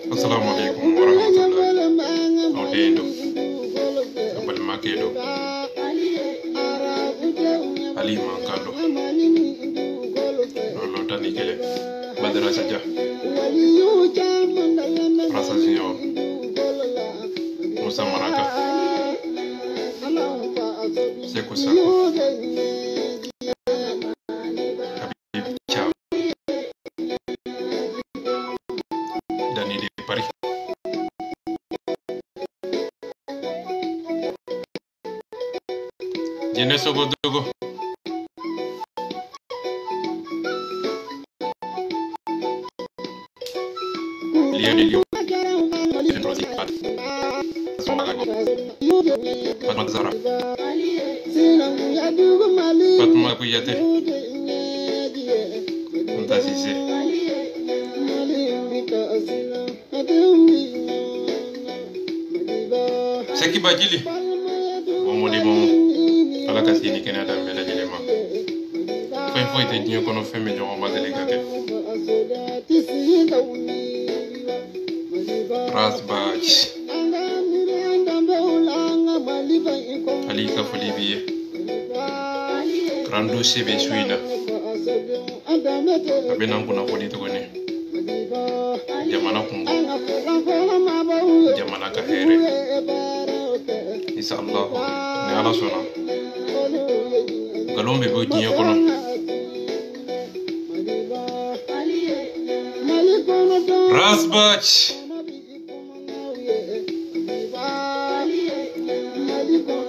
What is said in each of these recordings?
Assalamu alaikum warahmatullahi wabarakatuh. Abal makedo Ali Mankando no tani kele Badara Saja Rasa Signor Musa Maraka Sekou Sako Habib Thiam Dani de Paris Jene Sogodogo Lionel Fatma Zara Fatma Kouyaté Anta Cissé Seki Badjili Momodi Momo ala kasini kene adam bela dilema foi te dinho kono femme nyo ma delegate Rasbach Ali ka folibiye Grando CB Suina abenan kuna kodi to gone jamana kungo jamana ka here inshallah ne ala sona galombe bo dinyo kono Rasbach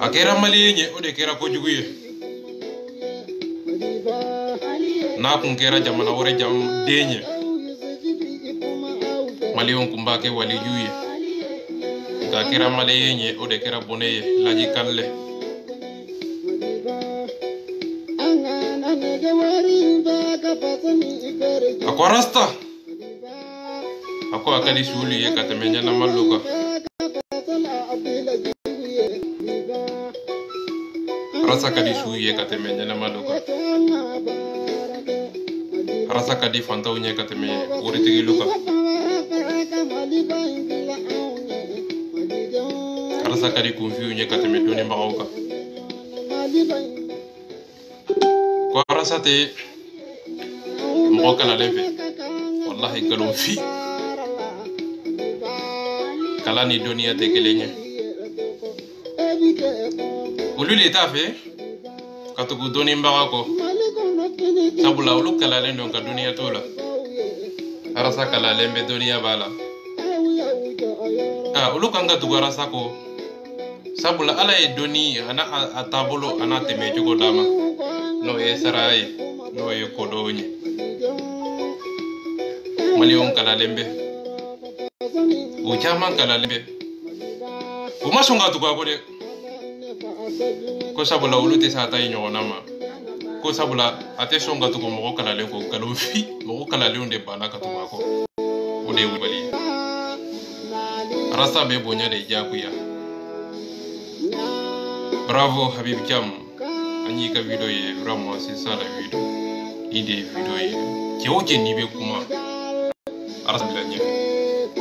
akera maliyenye ode kera ko juguye na kun kera jamana wore jam denye maliyon kumbake wali juye ka kera maliyenye ode kera boneye laji kalle ako rasta ako akali suli ye katemenya na maluka rasa kadi suli ye katemenya na maluka rasa kadi fantau nye kateme uritigi luka rasa kadi kumfiu nye kateme doni mbauka ko rasa te mboka la lembe wallahi galon fi kala ni dunia te kelenye ulule tafe katugu doni mbako sabula ulu kala lendo ka dunia tola arasa kala lembe dunia bala ulu kanga tu arasa ko sabula ala e doni ana atabolo ana teme jogo dama no e sarai no e kodonye malion kala lembe o chama kala lembe o masonga tu ko de ko sabula ulu te sa tay nyona ma ko sabula ate songa tu ko mo kala le ko kalofi mo kala le onde bana ka tu ko o de wali rasta be bonya de jakuya bravo Habib Thiam Ani ka video ye vraiment c'est ça la vidéo. Ide video ye. Kyoje ni be kuma. Aras bila nya.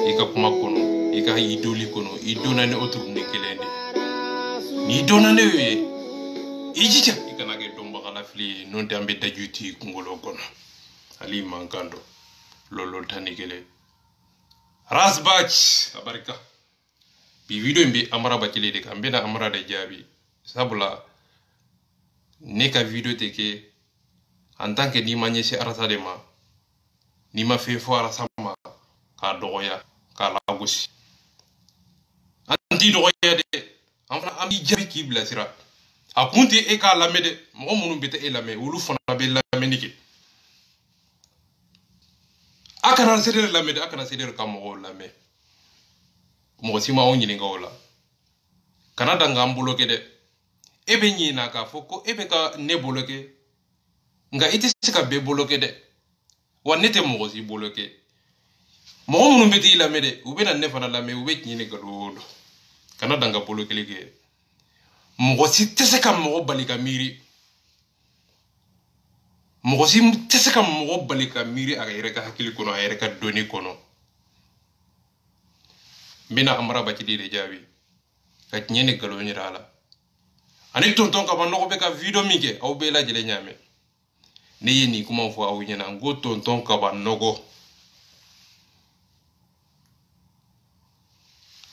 Ika kuma kono, ika idoli kono, idona ne otru ne kelende. Ni dona ne ye. Ijija ika nage domba kala fili non te ambe dajuti kungolo kono. Ali mankando. Lolo tani kele. Rasbach abarika. Bi video mbi amara bakile de kambe na amara de jabi. Sabula ne ka video teke en tant que ni manyesi arasa de ma ni ma fe fo arasa ma ka doya ka lagosi anti doya de amra ami jabi ki blasira akunti e ka lamede mo munu bete e lame wulu fona be lame niki akana seder lamede akana seder ka mo lame mo sima o nyini ngola kanada ngambulo ke de ebe nyina ka foko ebe ka ne boloke nga ite sika be boloke de wanete mo si boloke mo munu beti la mede ube na nefa na la me ube nyine gadodo kana danga boloke lege mo si teseka mo balika miri mo si teseka mo balika miri aga ireka hakili kono aga ireka doni kono mina amara ba ci de jabi ka nyene galo nyirala ani tonton ka banno ko be ka video mike aw be la jele nyame ne yeni kuma fo aw nyana ngo tonton ka banno go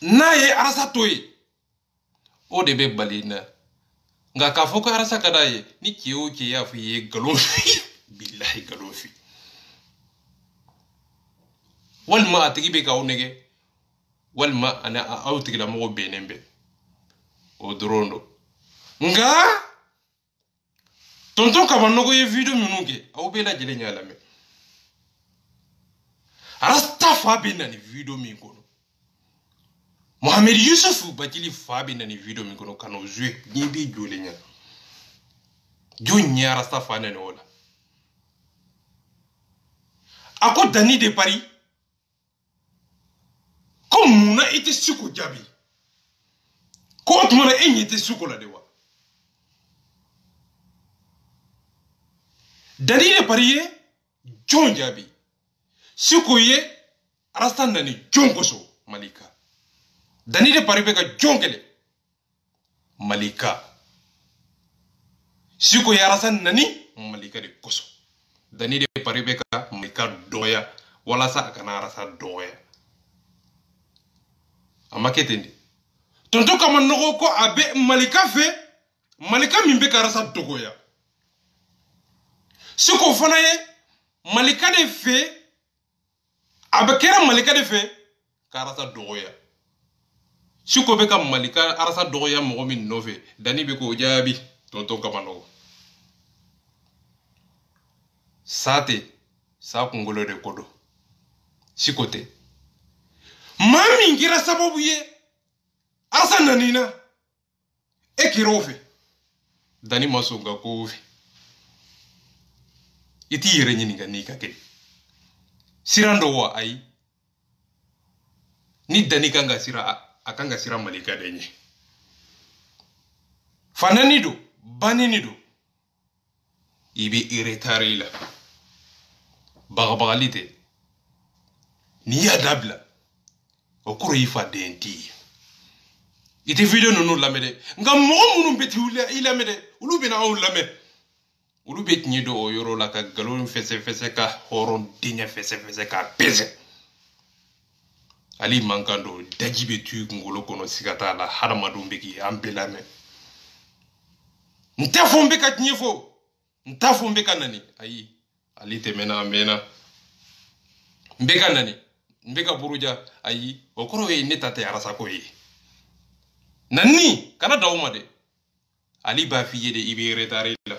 naye arasa toy o de be balina nga ka fo ka arasa kadaye ni kiyo ki ya fu ye galo billahi galo fi wal ma atigi be ka onege wal ma ana aw tigila mo be nembe o drondo nga tonton ka banno go ye video minuge aw be la jele nyala me arasta fa be na ni video mi kono Mohamed Yusuf Bakili fa be na ni video mi kono kano jwe ni be jole nya jo nya arasta fa na ne wala ako Dani de Paris ko muna ite suko jabi ko tumana enyi ite suko la de wa Dani de Paris John jabi suko ye arasta na ni John koso Malika Dani de Paris ka John kele Malika suko ye arasta na ni Malika de koso Dani de Paris ka Malika doya wala sa kana arasta doya amaketendi tonto kama nogo ko abe Malika fe Malika mimbe karasa dogoya siko fana ye Malika de fe abe kera Malika de fe karasa dogoya siko be ka Malika arasa dogoya mo min nove Dani be ko jabi tonto kama nogo sate sa kungolo de kodo sikote mami ngira sababu ye asa nanina ekirofe Dani masunga kofi iti yere nyini ga nika ke sirando wa ai ni Dani kanga sira akanga sira Malika denye fanani do banini do ibi iretari la bagabalite ni ya dabla okuro ifa denti ite video nunu lamede nga mo munu beti ila mede ulu bina on lame ulu beti nyido o yoro la ka galon fese ka horon dinya fese ka pese ali mankando dajibe tu ngolo kono sikata la haramadu mbeki ambelame ntafo mbeka tnyefo ntafo mbeka nani ayi ali temena mena mbeka nani mbeka buruja ayi okoro e netate arasa ko yi nani kana dawma de ali ba fiye de ibe retare la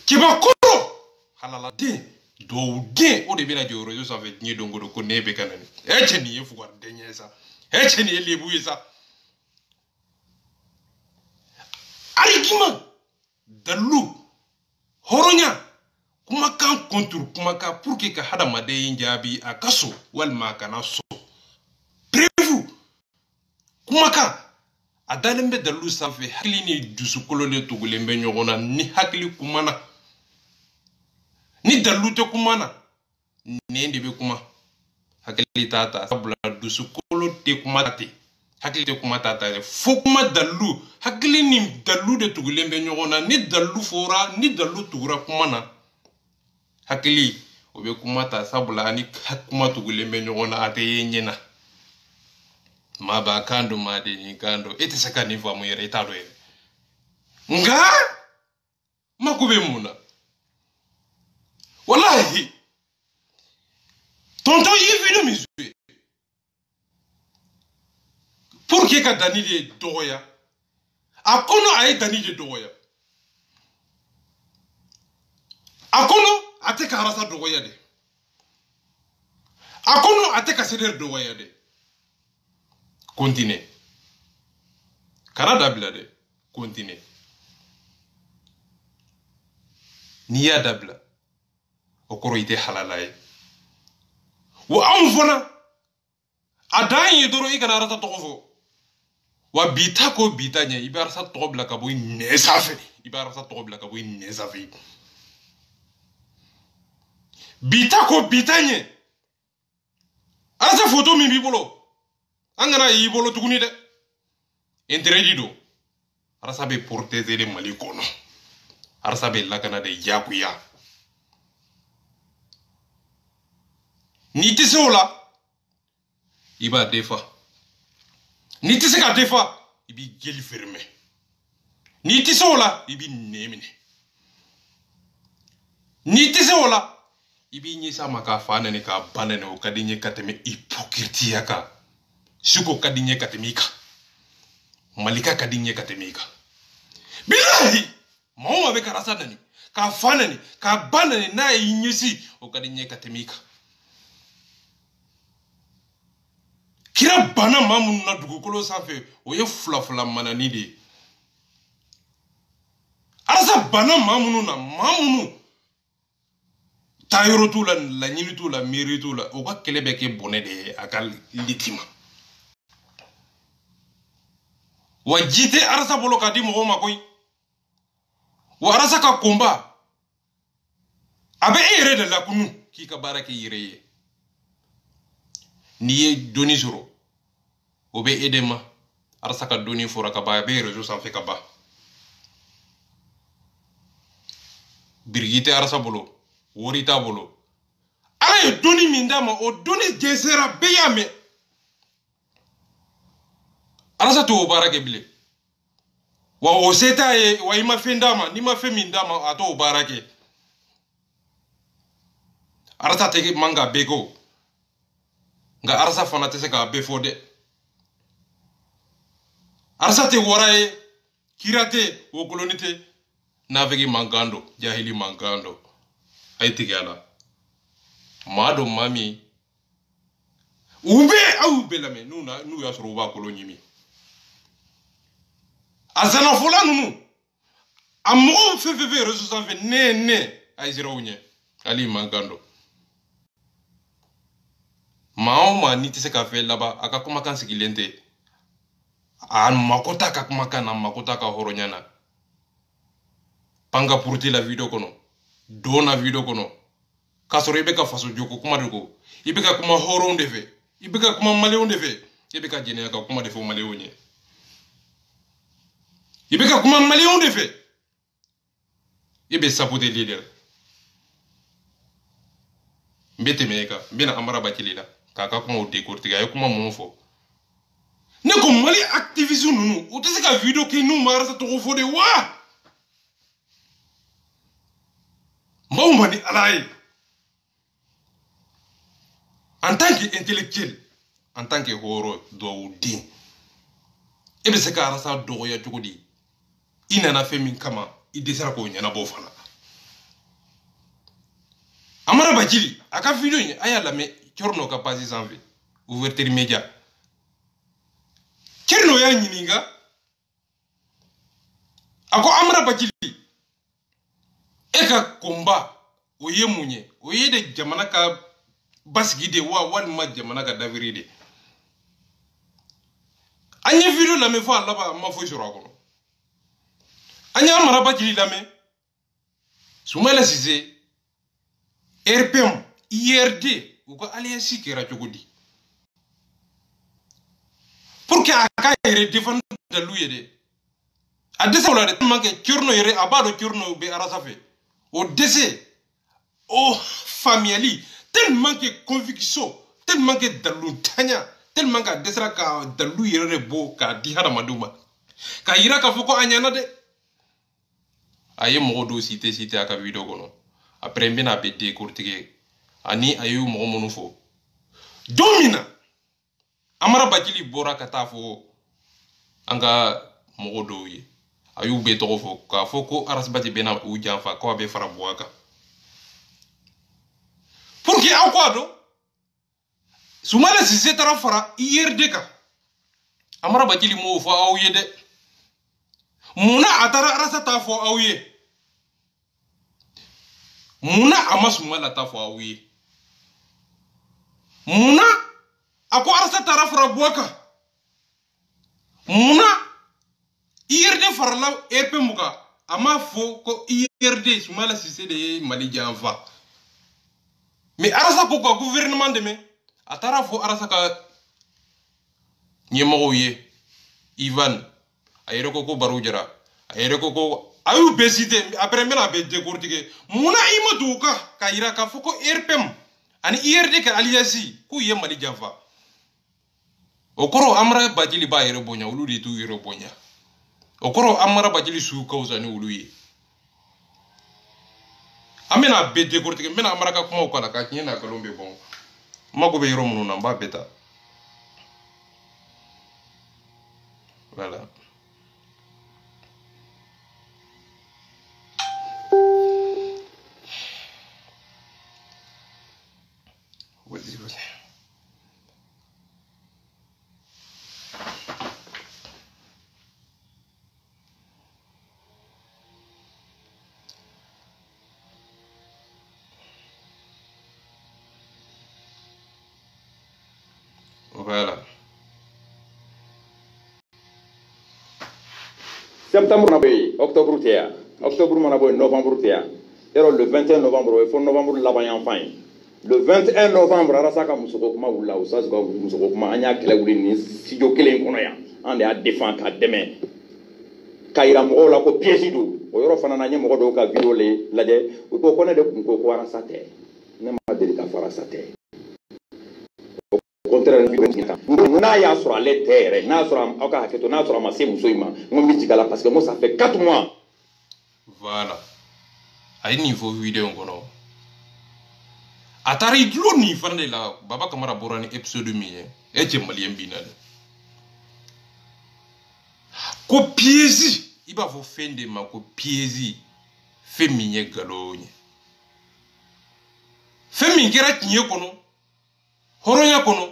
kiba koro halala de do de o de bela joro yo sa fait ni dongo ko nebe kanani eche ni yefu war de nyesa eche ni lebu yesa alikima dalu horonya kuma kan kontur kuma ka pour que ka hada made njabi akaso wal ma kana so prevu kuma ka a dalen bɛ dalilu sanfɛ hakili ni dusukolo de tugulen bɛ ɲɔgɔn na ni hakili kumana ni dalilu tɛ kumana nɛn de bɛ kuma hakili t'a ta sabula dusukolo tɛ kuma ta ten hakili tɛ kuma ta ta fo kuma dalilu hakili ni dalilu de tugulen bɛ ɲɔgɔn na ni dalilu fɔra ni dalilu tugura kuma na hakili o bɛ kuma ta sabula ani kuma tugulen bɛ ɲɔgɔn na a tɛ ye ɲɛna maa b'a kan don maa de nin kan don e tɛ se ka nin faamu yɛrɛ i t'a dɔn yɛrɛ nka mako bɛ mun na walahi tonton i ye video min joué pour que ka Dani de dɔgɔya a kɔnɔ a ye Dani de dɔgɔya a kɔnɔ a tɛ ka Arasa dɔgɔya de a kɔnɔ a tɛ ka Seder dɔgɔya de continue kana dabila dɛ continue n'i y'a dabila o kɔrɔ i tɛ halala ye wa anw fana a dan ye dɔrɔn i kana Arasa tɔgɔ fɔ wa bi ta ko bi ta ɲɛ i bɛ Arasa tɔgɔ bila ka bɔ i nɛn sanfɛ i bɛ Arasa tɔgɔ bila ka bɔ i nɛn sanfɛ bi ta ko bi ta ɲɛ Arasa photo min b'i bolo an kana y'i bolo tuguni dɛ intérêt don Arasa bɛ protéger de Mali kɔnɔ Arasa bɛ lakana de jagoya n'i tɛ se o la i b'a defa n'i tɛ se ka defa i b'i jeli fermé n'i tɛ se o la i b'i nɛn minɛ n'i tɛ se o la i b'i ɲɛsin a ma k'a fa nɛni k'a ba nɛni o ka di n ye ka tɛmɛ hypocrite kan suko ka di n ye ka tɛmɛ i kan malika ka di n ye ka tɛmɛ i kan bilahi maa o maa bɛ ka Arasa nɛni k'a fa nɛni k'a ba nɛni n'a y'i ɲɛsin o ka di n ye ka tɛmɛ i kan kira bana maa minnu na dugukolo sanfɛ o ye fila manani de ye Arasa bana maa minnu na maa minnu taayɔrɔ t'u la laɲini t'u la miiri t'u la o ka kɛlɛ bɛ kɛ bɔnɛ de ye a ka liti ma wa ji tɛ Arasa bolo k'a di mɔgɔw ma koyi wa Arasa ka konba a bɛ e yɛrɛ de lakunu k'i ka baara kɛ i yɛrɛ ye n'i ye dɔnni sɔrɔ o bɛ e de ma Arasa ka dɔnni fɔra ka ban a bɛ réseau sanfɛ ka ban biriki tɛ Arasa bolo wari t'a bolo Ala ye dɔnni min d'a ma o dɔnni jɛnsɛra bɛɛ y'a mɛn Arasa t'o baara kɛ bilen wa o se t'a ye wa i ma fɛn d'a ma n'i ma fɛn min d'a ma a t'o baara kɛ Arasa tɛ man ka bɛɛ kɛ nka Arasa fana tɛ se k'a bɛɛ fɔ dɛ Arasa tɛ wara ye kira tɛ wokoloni tɛ nafigi mankan don jahili mankan don a ye tigɛ a la maa dɔ maa min u bɛ aw bɛɛ lamɛn n'u y'a sɔrɔ u b'a kolo ɲimi a zanafɔla ninnu a mɔgɔw fɛn fɛn bɛ réseau sanfɛ nɛn a ye siraw ɲɛ hali mankan don maa o maa n'i tɛ se ka fɛn laban a ka kumakan sigilen tɛ a mako t'a ka kumakan na a mako t'a ka hɔrɔnya na panga puruti la video kɔnɔ don na video kɔnɔ k'a sɔrɔ i bɛ ka faso joko kuma de ko i bɛ ka kuma hɔrɔnw de fɛ i bɛ ka kuma maliyɛnw de fɛ i bɛ ka jɛnɛya ka kuma de fɔ maliyɛnw ɲɛ i bɛ ka kuma maliyɛnw de fɛ i bɛ saboter leader n bɛ tɛmɛ e kan n bɛna Amara Bakili la k'a ka kumaw décortiquer a ye kuma minnu fɔ ne ko Mali activiste ninnu u tɛ se ka video kɛ n'u ma Arasa tɔgɔ fɔ de wa maaw ma ni Ala ye en tant qu'intellectuel en tant que hɔrɔn duwawuden e bɛ se ka Arasa dɔgɔya cogo di i nana fɛn min kama i dɛsɛra k'o ɲɛnabɔ fana Amara Bakili a ka video in a y'a lamɛn Thierno ka page sanfɛ Ouverture Media Thierno y'a ɲininka a ko Amara Bakili e ka konba o ye mun ye o ye de jamana ka basigi de wa walima jamana ka daviri de Anya vidéo la me fo Allah ma fo sur akono. Anya maraba kili la me. Soumala Cissé RPM IRD ou ko alliance kera jogodi. Pour que aka ere défendre dalu yede. A dese wala de manke kurno yere abado kurno be arasafe. Au décès au familiali tellement que conviction tellement que dalu tanya tellement que desra ka dalu yere bo ka di hada maduma ka yira ka foko anyana de aye mo do cité aka vidéo gono après mbina be décortiquer ani ayu mo monu fo domina amara bakili bora kata fo anga mo do yi ayu be to fo ka foko arasbati bena u janfa ko be fara boaka pour que akwado Soumala Cissé tara fara IRD ka amara bakili mo fo awye de muna atara arasa ta fo awye muna ama Soumala ta fo awye muna ako arasa tara fara boaka muna IRD farla RP muka ama fo ko IRD Soumala Cissé de Mali janfa mais arasa ko gouvernement de me atara fo arasa ka nyemo ye Ivan ayere ko Barou Jara ayere ko ayu besité après mena be décortiquer muna imadu ka ira ka fo ko RPM ani IRD ka aliasi ku ye Mali janfa okoro amra bajili ba yere bonya ulu de tu yere bonya okoro amara bajili su kauza ni ulu ye amena be décortiquer mena amara ka kuma ko la ka nyena ka lombe bon mako be yero munu na mba beta voilà vas-y voilà septembre na boy octobre tia octobre na boy novembre tia le 21 novembre il faut novembre la bayan fin le 21 novembre arasaka musoko kuma wula usas ko musoko kuma anya kele wuli ni studio kelen kono ya ande a défend ka demain kayira mo la ko piège do o yoro fana na nye mo do ka vidéo le laje ko ko ne de ko arasate ne ma de ka farasate contraire n'a y'a sur les terres n'a sur aka haketo n'a sur ma se muso ima ngom mitigala parce que moi ça fait 4 mois voilà ay niveau vidéo ngono atari dlo ni fande la baba kamara borani episode mi e je malien binale ko piezi iba fo fende ma ko piezi feminye galonye femi ngera tinye kono horonya kono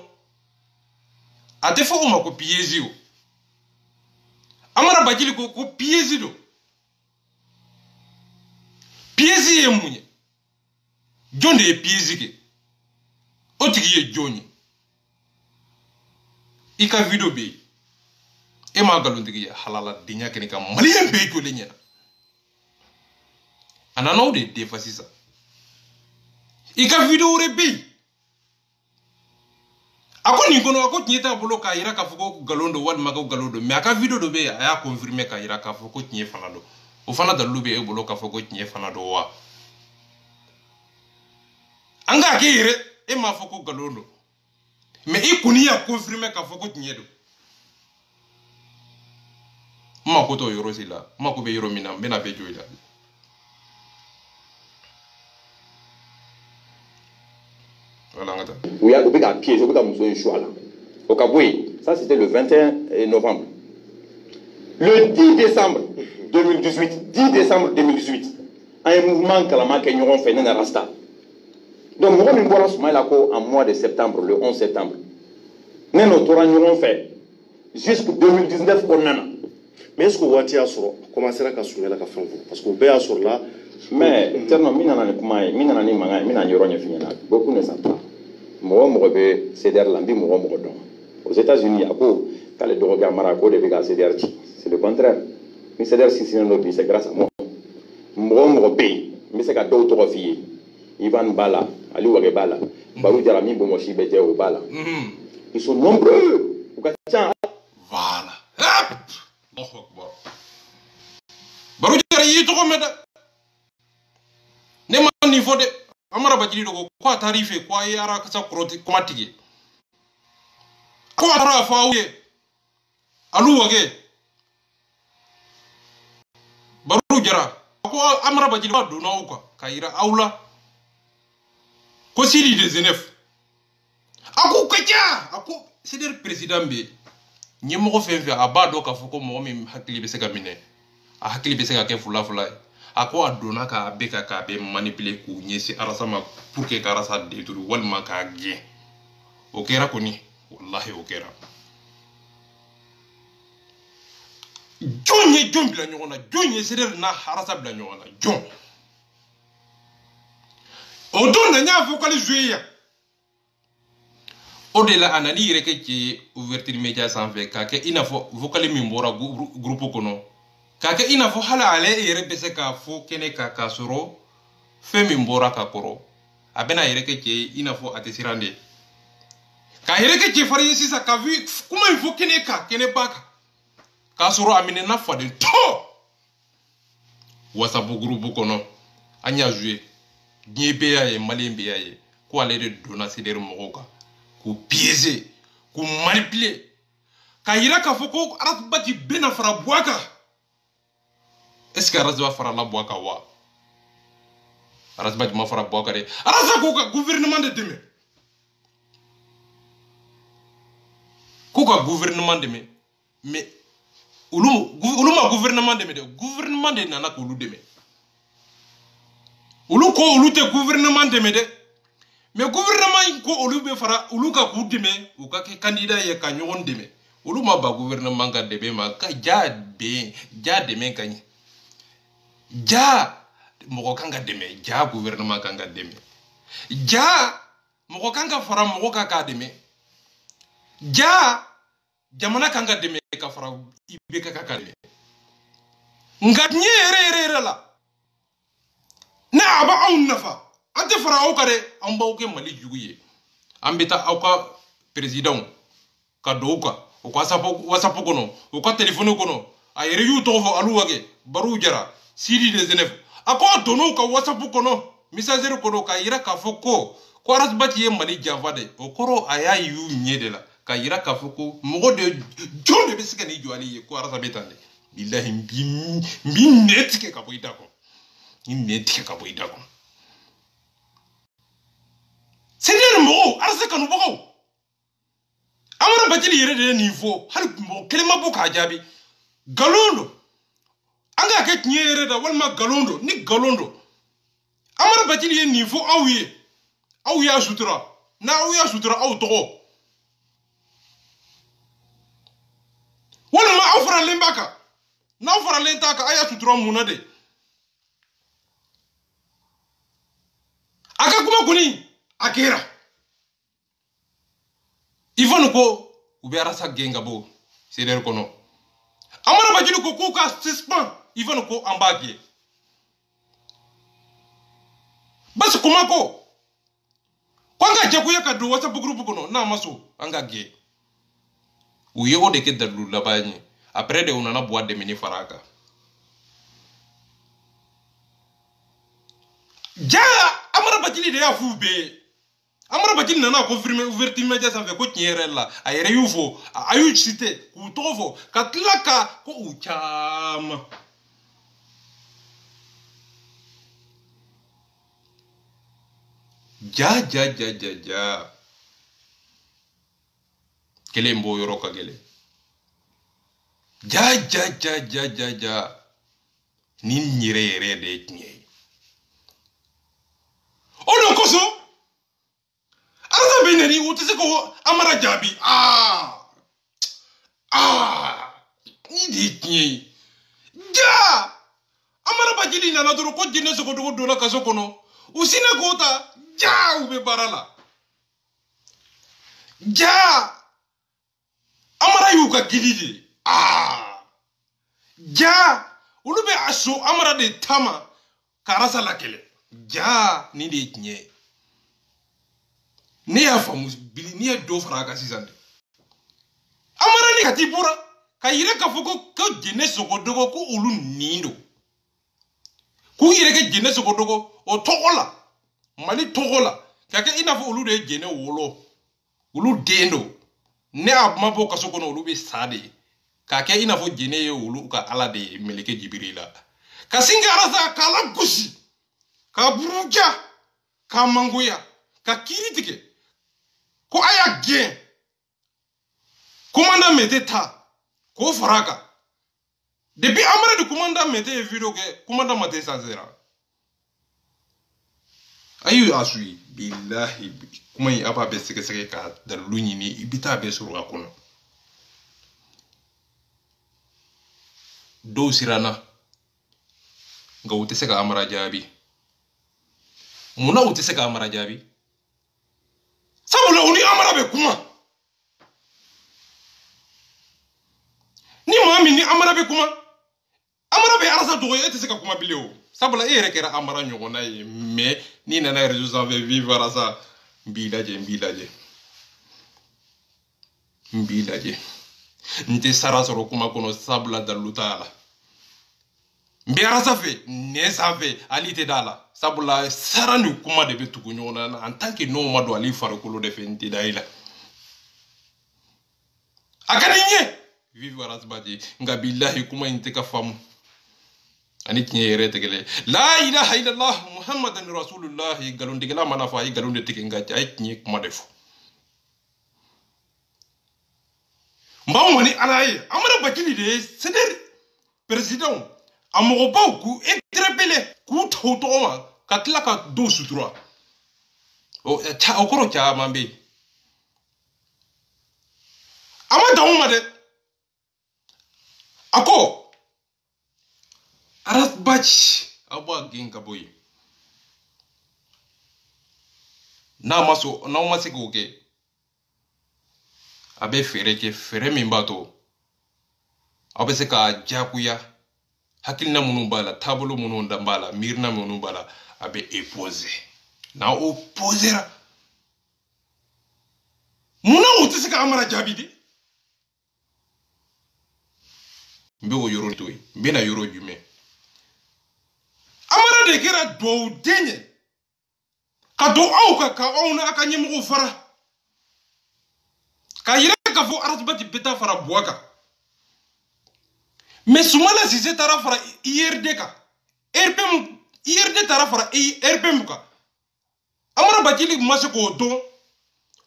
ate fo ma ko piezi o amara bajili ko piezi do piezi e munye jonde e piezi ke otiki ye joni ika video be e ma galundigi halala dinya kene ka malien be to lenya anano de defasisa ika video rebe ako ni kono ako tieta bolo ka ira ka fuko galondo wad mago galondo me aka video do be aya confirmer ka ira ka fuko tie fanado o fana da lube e bolo ka fuko tie fanado wa anga ke ire e ma fuko galondo me e kuni ya confirmer ka fuko tie do ma ko to yoro sila ma ko be yoro mina bena be joila oui, il y a un piège, il y a un choix là. Au Kaboué, ça c'était le 21 novembre. Le 10 décembre 2018, 10 décembre 2018, un mouvement Kalama qui nous fait un rasta. Donc, nous avons fait en mois de septembre, le 11 septembre. Nous avons fait jusqu'en 2019 qu'on a. Mais est-ce que vous avez commencé à soumettre la café? Parce que vous avez sur là. Mais, beaucoup ne savent pas. Aux États-Unis, k'ale dɔgɔkɛ mara k'o de bɛ ka CDR ci c'est le contraire ni CDR sinsinnen dɔ bi c'est grâce à moi mɔgɔ o mɔgɔ bɛ yen n bɛ se ka dɔw tɔgɔ f'i ye Ivan b'a la Ali Wage b'a la Barou Jara min bɔnbɔnsi bɛ jɛ o b'a la ils sont nombreux u ka ca. Voilà. Allahu Akbar. Barou Jara yi tɔgɔ mɛn dɛ ne ma nin fɔ dɛ Amara Bajili dogo ko a taar'i fɛ ko a ye arakasa kuma tigɛ ko a taara a fɔ aw ye Ali Wage Barou Jara ko Amara Bajili ba donna aw kan ka yira aw la ko Sidi de Zenef a ko ka ca a ko CDR président bɛ ɲɛmɔgɔ fɛn fɛn a b'a dɔn k'a fɔ ko mɔgɔ min hakili bɛ se ka minɛ a hakili bɛ se ka kɛ fula ye a ko a donna k'a bɛ k'a bɛ manipuler k'u ɲɛsin Arasa ma pour que ka Arasa détruire walima k'a gɛn o kɛra kɔni wallahi o kɛra jɔn ye jɔn bila ɲɔgɔn na jɔn ye CDR n'a Arasa bila ɲɔgɔn na jɔn o don na n y'a fɔ k'ale joué yan o de la a nana i yɛrɛ kɛ cɛ ye ouverture média sanfɛ k'a kɛ i n'a fɔ vocal min bɔra groupe kɔnɔ k'a kɛ i n'a fɔ hali ale yɛrɛ bɛ se k'a fɔ kɛnɛ kan k'a sɔrɔ fɛn min bɔra ka kɔrɔ a bɛna a yɛrɛ kɛ cɛ ye i n'a fɔ a tɛ siran de k'a yɛrɛ kɛ cɛfarin ye sisan ka kuma in fɔ kɛnɛ kan kɛnɛba kan k'a sɔrɔ a minɛna faden tɔ WhatsApp groupe kɔnɔ an y'a joué diɲɛ bɛɛ y'a ye maliyɛn bɛɛ y'a ye ko ale de donna CDR mɔgɔw kan k'u piéger k'u manipuler k'a yira k'a fɔ ko Arasa Baji bɛna fara Bouaka est-ce que Arasa farala Bouaka wa Arasa Baji ma fara Bouaka de Arasa k'u ka gouvernement de dɛmɛ mais olu ma gouvernement dɛmɛ de gouvernement de nana k'olu dɛmɛ olu ko olu tɛ gouvernement dɛmɛ dɛ mais gouvernement ko olu bɛ fara olu ka k'u dɛmɛ u ka kɛ candidat ye ka ɲɔgɔn dɛmɛ olu ma ba gouvernement ka dɛmɛ ma ka ja dɛmɛ ka ɲɛ ja mɔgɔ kan ka dɛmɛ ja gouvernement kan ka dɛmɛ ja mɔgɔ kan ka fara mɔgɔ kan k'a dɛmɛ ja jamana kan ka dɛmɛ ka fara IBK kan ka dɛmɛ nka diɲɛ yɛrɛ la ne a b'anw nafa an tɛ fara aw kan dɛ an b'aw kɛ Mali jugu ye an bɛ taa aw ka président ka don u kan u ka WhatsApp kɔnɔ u ka téléphone kɔnɔ a yɛrɛ y'u tɔgɔ fɔ Ali Wage Barou Jara Sidi de Zenef a ko a donna u ka WhatsApp kɔnɔ messagerie kɔnɔ k'a yira k'a fɔ ko Arasa Baji ye Mali janfa de o kɔrɔ a y'a y'u ɲɛ de la k'a yira k'a fɔ ko mɔgɔ de jɔn de bɛ se ka n'i jɔ ale ye ko Arasa bɛ tan de bilahi n b'i nɛ tigɛ ka bɔ i da kɔnɔ n nɛ tigɛ ka bɔ i da kɔnɔ CDR mɔgɔw Arasa kanubagaw Amara Bajili yɛrɛ de ye nin fɔ hali mɔgɔ kelen ma bɔ k'a jaabi nkalon don an k'a kɛ tiɲɛ yɛrɛ da walima nkalon don ni nkalon don Amara Bajili ye nin fɔ aw y'a sutura n'aw y'a sutura aw tɔgɔ walima aw faralen b'a kan n'aw faralen t'a kan a y'a sutura mun na de a ka kuma kɔni a kɛra Ivan ko u bɛ Arasa gɛn ka bɔ CDR kɔnɔ Amara Bajili ko k'u ka suspend Ivan ko an b'a gɛn basi kuma ko an ka jɛkuya ka don WhatsApp groupe kɔnɔ n'a ma sɔn an ka gɛn u ye o de kɛ dalilu laban ye après de u nana bɔ a dɛmɛni fara a kan ja Amara Bajili de y'a f'u bɛɛ ye Amara Bajili nana confirmer ouverture média sanfɛ ko tiɲɛ yɛrɛ la a yɛrɛ y'u fɔ a y'u cité k'u tɔgɔ fɔ ka tila ka ko u caman ja kelen b'o yɔrɔ ka gɛlɛn ja nin yɛrɛ de ye tiɲɛ ye o de kosɔn Arasa bɛ nani u tɛ se ko Amara jaabi ni de ye tiɲɛ ye ja Amara Bajili nana dɔrɔn ko jinɛ sogodogo donna kaso kɔnɔ u sinna k'o ta ja u bɛ baara la ja amara y'u ka gili de ja olu bɛ a so amara de tama karasa la kɛlɛ ja ni de ye tiɲɛ ye ne y'a faamu bili ni ye dɔ fara a kan sisan de amara ni kati bɔra ka yira k'a fɔ ko jɛnɛ sogodogo ko olu nin don k'u yɛrɛ kɛ jɛnɛ sogodogo o tɔgɔ la mali tɔgɔ la ka kɛ i n'a fɔ olu de ye jɛnɛ wolo olu den don ne a ma bɔ kaso kɔnɔ olu bɛ sa de k'a kɛ i n'a fɔ jɛnɛ ye olu ka ala de ye meleke jibirila ka sin ka arasa k'a la gosi ka buruja ka mangoya ka kiiri tigɛ ko a y'a gɛn commandant Mete ta k'o fara a kan depuis amara de commandant Mete ye video kɛ commandant Mete sansera ayi a suyi billahi kuma in a b'a bɛɛ sɛgɛsɛgɛ ka dalilu ɲini i bɛ taa bɛɛ sɔrɔ a kɔnɔ dɔw siranna nka u tɛ se ka amara jaabi munna u tɛ se ka amara jaabi sabula u ni amara bɛ kuma ni maa min ni amara bɛ kuma amara bɛ arasa dɔgɔ e tɛ se ka kuma bilen o sabula e yɛrɛ kɛra amara ɲɔgɔnna ye mais n'i nana réseau sanfɛ vive arasa n b'i lajɛ n b'i lajɛ n b'i lajɛ n tɛ sara sɔrɔ kuma kɔnɔ sabula dalilu t'a la n bɛ arasa fɛ nɛ sanfɛ hali tɛ d'a la sabula sara ni kuma de bɛ tugu ɲɔgɔn na en tant que n'o ma don ale farikolo de fɛ n tɛ da i la a ka di n ye vive arasabati nka billahi kuma in tɛ ka faamu ani tiɲɛ yɛrɛ tɛ kelen la ilaha illallah muhammadan rasulullah nkalontigɛla mana fɔ a ye nkalon de tigɛ nka a ye tiɲɛ kuma de fɔ n b'anw kɔni ala ye amadu bakili de ye seneri président a mɔgɔbaw k'u interpellé k'u ta u tɔgɔ ma ka tila ka dɔw sutura o kɔrɔ caman bɛ yen a ma dan o ma dɛ a ko arasbaci aw b'a gɛn ka bɔ yen n'aw ma se k'o kɛ a bɛ fɛɛrɛ kɛ fɛɛrɛ min b'a to aw bɛ se ka jagoya hakilina minnu b'a la taabolo minnu b'a la miirina minnu b'a la a bɛ opposé n'aw opposera munna u tɛ se ka amara jaabi de n bɛ o yɔrɔ to yen n bɛna yɔrɔ jumɛn amara de kɛra duwawu den ye ka don aw kan ka aw n'a ka ɲɛmɔgɔw fara ka yira k'a fɔ arasabati bɛ taa fara buwa kan mais Soumala Cissé taara fara IRD kan IRD taara fara RPM kan amara bakili ma se k'o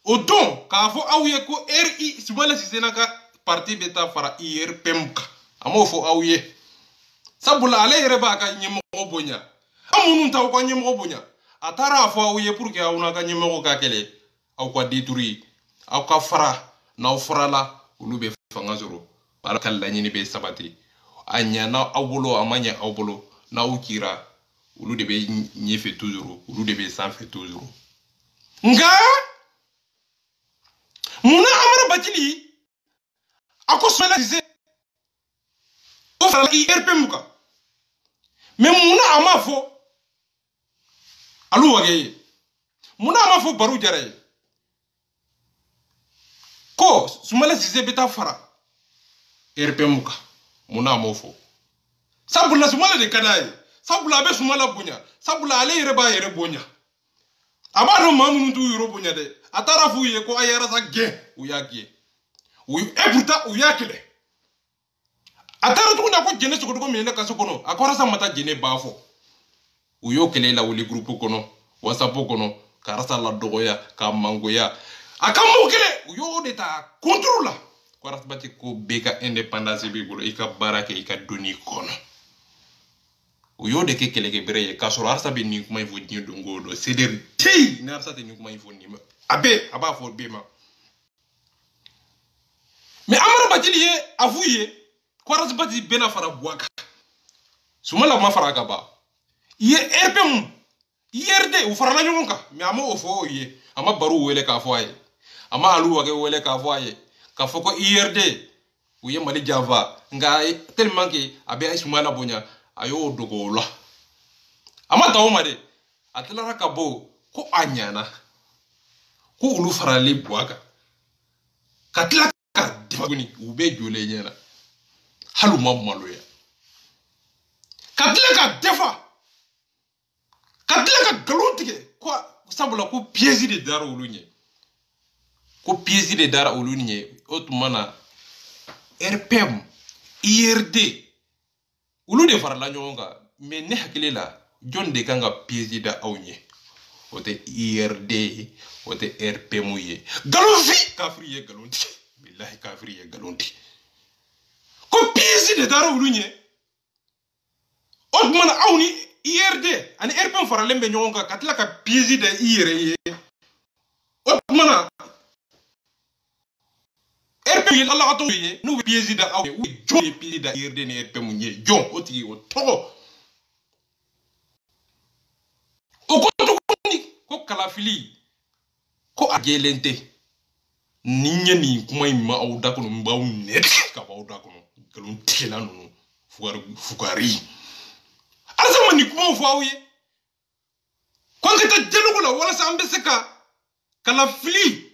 dɔn k'a fɔ aw ye ko Soumala Cissé n'a ka parti bɛ taa fara IRPM kan a m'o fɔ aw ye sabula ale yɛrɛ b'a ka ɲɛmɔgɔ bonya aw minnu t'aw ka ɲɛmɔgɔ bonya a taara a fɔ aw ye pour que aw n'a ka ɲɛmɔgɔ ka kɛlɛ aw ka détruire aw ka fara n'aw farala olu bɛ fanga sɔrɔ ala ka laɲini bɛ sabati a ɲana aw bolo a ma ɲɛ aw bolo n'aw cira olu de bɛ ɲɛfɛ toujours olu de bɛ sanfɛ toujours nka munna amara bakili a ko Soumala Cissé o farala IRPM kan mais munna a ma fɔ alu wage ye munna a ma fɔ Barou Jara ye ko Soumala Cissé bɛ taa fara RPM kan munna a m'o fɔ sabula Soumala de ka d'a ye sabula a bɛ Soumala bonya sabula ale yɛrɛ b'a yɛrɛ bonya a b'a dɔn maa minnu t'u yɛrɛ bonya dɛ a taara f'u ye ko a ye arasa gɛn u y'a gɛn et pourtant u y'a kɛlɛ a taara tuguni a ko jɛnɛ sogodogo minɛ kaso kɔnɔ a ko arasa ma taa jɛnɛ ba fɔ u y'o kɛlɛ lawuli groupe kɔnɔ whatsapp kɔnɔ ka arasa la dɔgɔya ka mangoya a ka m'o kɛlɛ u y'o de ta contre la ko arasabati ko bɛɛ ka indépendance b'i bolo i ka baara kɛ i ka donni kɔnɔ u y'o de kɛ kɛlɛkɛ bɛrɛ ye k'a sɔrɔ arasa bɛ nin kuma in fɔ diɲɛ don o don CDR tɛ yen ni arasa tɛ nin kuma in fɔ nin ma a b'a fɔ bɛɛ ma mais amara bakili ye a f'u ye ko arasabati bɛna fara buwa kan Soumala ma fara ka ban i ye RPM IRD u farala ɲɔgɔn kan mais a ma o fɔ o ye a ma Barou wele k'a fɔ a ye a ma alu wage wele k'a fɔ a ye k'a fɔ ko IRD u ye Mali janfa nga tellement que a bɛ Ismaila bonya a y'o dogo o la a ma ta o ma dɛ a tilara ka bɔ ko a ɲana ko olu faralen bɔ a kan ka tila ka tuguni u bɛ jɔlen ɲɛna hali u ma maloya ka tila ka defa ka tila ka nkalon tigɛ ko sabula ko piège de dara olu ɲɛ ko piège de dara olu ɲɛ o tuma na RPM IRD olu de farala ɲɔgɔn kan mais ne hakili la jɔn de kan ka piège da aw ɲɛ o tɛ IRD o tɛ RPM ye galonfi kafiri ye galon tigɛ bilahi kafiri ye galon tigɛ ko piège de dara olu ɲɛ o tuma na aw ni IRD ani RPM faralen bɛ ɲɔgɔn kan ka tila ka piège da i yɛrɛ ye o tuma na RPM ye ala ka tɔgɔ ye n'u bɛ piège da aw ye u ye jɔn ye piège da IRD ni RPM ye jɔn o tigi o tɔgɔ o ko tuguni ko kalafili ko a jɛlen tɛ ni n ye nin kuma in ma aw da kɔnɔ n b'aw nɛgɛ ka bɔ aw da kɔnɔ nkalon tigɛla ninnu fugari alasa ma nin kumaw fɔ aw ye ko an ka taa dialogue la walasa an bɛ se ka kalafili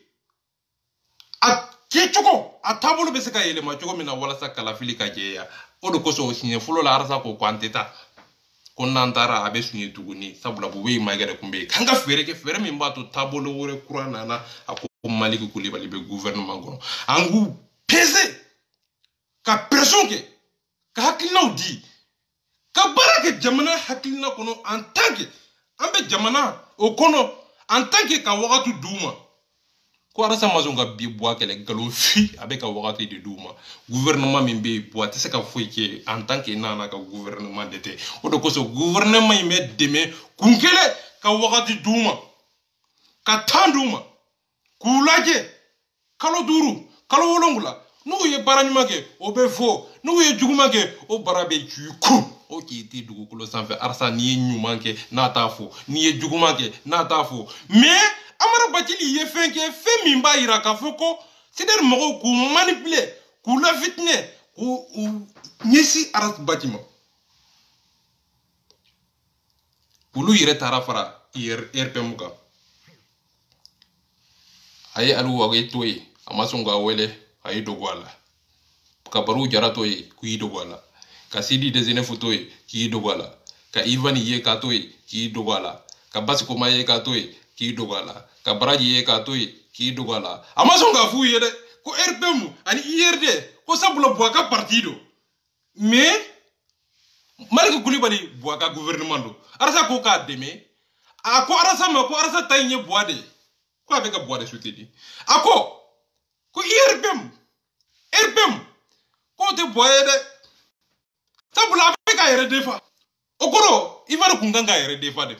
a kɛ cogo a taabolo bɛ se ka yɛlɛma cogo min na walasa kalafili ka jɛya o de kosɔn siɲɛ fɔlɔ la alasa ko an tɛ taa ko n'an taara a bɛ suɲɛ tuguni sabula Buba Mayiga kun bɛ yen k'an ka fɛɛrɛ kɛ fɛɛrɛ min b'a to taabolo wɛrɛ kura nana a ko Maliki Kulibali bɛ gouvernement kɔnɔ an k'u peser ka pression kɛ ka hakilinaw di ka baara kɛ jamana hakilina kɔnɔ en tant que an bɛ jamana o kɔnɔ en tant que ka wagati d'u ma ko Arasa ma sɔn ka bi Buwa kɛlɛ galonfi a bɛ ka wagati de d'u ma gouvernement min bɛ yen Buwa tɛ se ka foyi kɛ en tant que n'ana ka gouvernement de tɛ o de kosɔn gouvernement in bɛ dɛmɛ kun kelen ka wagati d'u ma ka temps d'u ma k'u lajɛ kalo 5 kalo 7 n'u ye baara ɲuman kɛ o bɛ fɔ n'u ye juguman kɛ o baara bɛ ci kun o k'i tɛ dugukolo sanfɛ Arasa n'i ye ɲuman kɛ n'a t'a fɔ n'i ye juguman kɛ n'a t'a fɔ mais Amara Bacili ye fɛn kɛ fɛn min b'a yira k'a fɔ ko CDR mɔgɔw k'u manipuler k'u lafitiner k'u ɲɛsin Arasa Baci ma olu yɛrɛ taara fara RPM kan a ye Aliyu Wage to yen a ma sɔn k'a wele a ye dogo a la ka Barau Jara to yen k'i dogo a la ka Sidi Dezenef to yen k'i dogo a la ka Ivan ye k'a to yen k'i dogo a la ka Basi Koma ye k'a to yen k'i dogo a la ka Baraji ye k'a to yen k'i dogo a la a ma sɔn k'a f'u ye dɛ ko RPM ani IRD ko sabula Buwa ka parti don mais Maliki Kulibali Buwa ka gouvernement don Arasa ko k'a dɛmɛ a ko Arasa ma ko Arasa ta in ye Buwa de ye ko a bɛ ka Buwa de soutenir a ko RPM ko tɛ Buwa ye dɛ sabula a bɛ ka yɛrɛ defa o kɔrɔ Ivan kun kan ka yɛrɛ defa de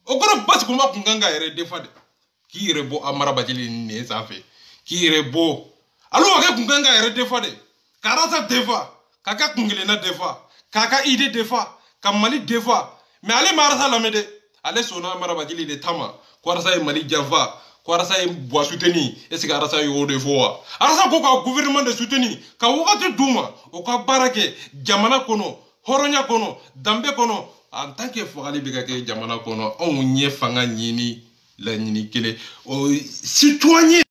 o kɔrɔ Basi Koma kun kan ka yɛrɛ defa de k'i yɛrɛ bɔ Amara Bacili nin sanfɛ k'i yɛrɛ bɔ Aliyu Wage kun kan ka yɛrɛ defa de ka Arasa defa k'a ka kunkelenna defa k'a ka idée defa ka Mali defa mais ale ma Arasa lamɛn dɛ ale sɔnna Amara Bacili de tama ko Arasa ye Mali janfa ko Arasa ye Buwa soutenir est ce que Arasa y'o de fɔ wa Arasa ko ka gouvernement de soutenir ka wagati d'u ma o ka baara kɛ jamana kɔnɔ hɔrɔnya kɔnɔ danbe kɔnɔ en tant que fagali bɛ ka kɛ jamana kɔnɔ anw ɲɛ fanga ɲini laɲini kelen o citoyen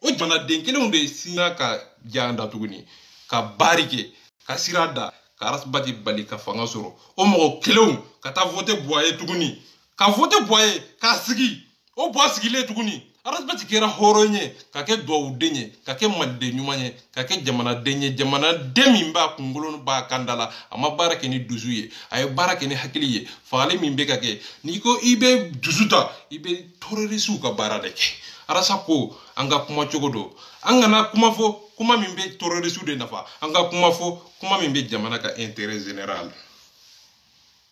o jamanaden kelenw de sina ka jan da tuguni ka baari kɛ ka sira da ka Arasa Baci bali ka fanga sɔrɔ o mɔgɔ kelenw ka taa voter Buwa ye tuguni ka voter Buwa ye k'a sigi o Buwa sigilen tuguni Arasa Baci kɛra hɔrɔn ye ka kɛ duwawuden ye ka kɛ maliden ɲuman ye ka kɛ jamanaden ye jamanaden min b'a kunkolo b'a kan da la a ma baara kɛ ni dusu ye a ye baara kɛ ni hakili ye fagali min bɛ ka kɛ n'i ko i bɛ dusu ta i bɛ terrorisiw ka baara de kɛ Arasa ko an ka kuma cogo don an kana kuma fɔ kuma min bɛ terrorisiw de nafa an ka kuma fɔ kuma min bɛ jamana ka intérêt général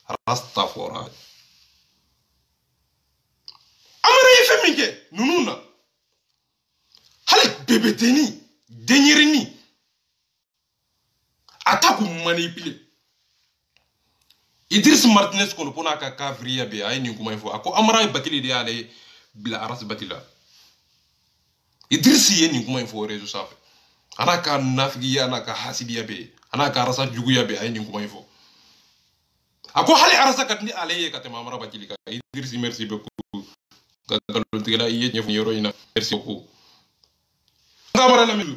Arasa fɔra Amara ye fɛn min kɛ ninnu na hali bebeteni denyɛrɛni a ta k'u manipuler Idriss Martinez kɔni ko n'a ka kafiriya bɛ a ye nin kuma in fɔ a ko Amara Bacili de y'ale bila Arasa Baci la Idriss ye nin kuma in fɔ réseau sanfɛ ana ka nafigiya ana ka hasidiya be ana ka rasa juguya be ay nin kuma ifo ako hali arasa kat ni aleye kat mamara bakili ka Idrisi merci beaucoup galon tigala iye ñef yoro ina merci beaucoup ngamara la milu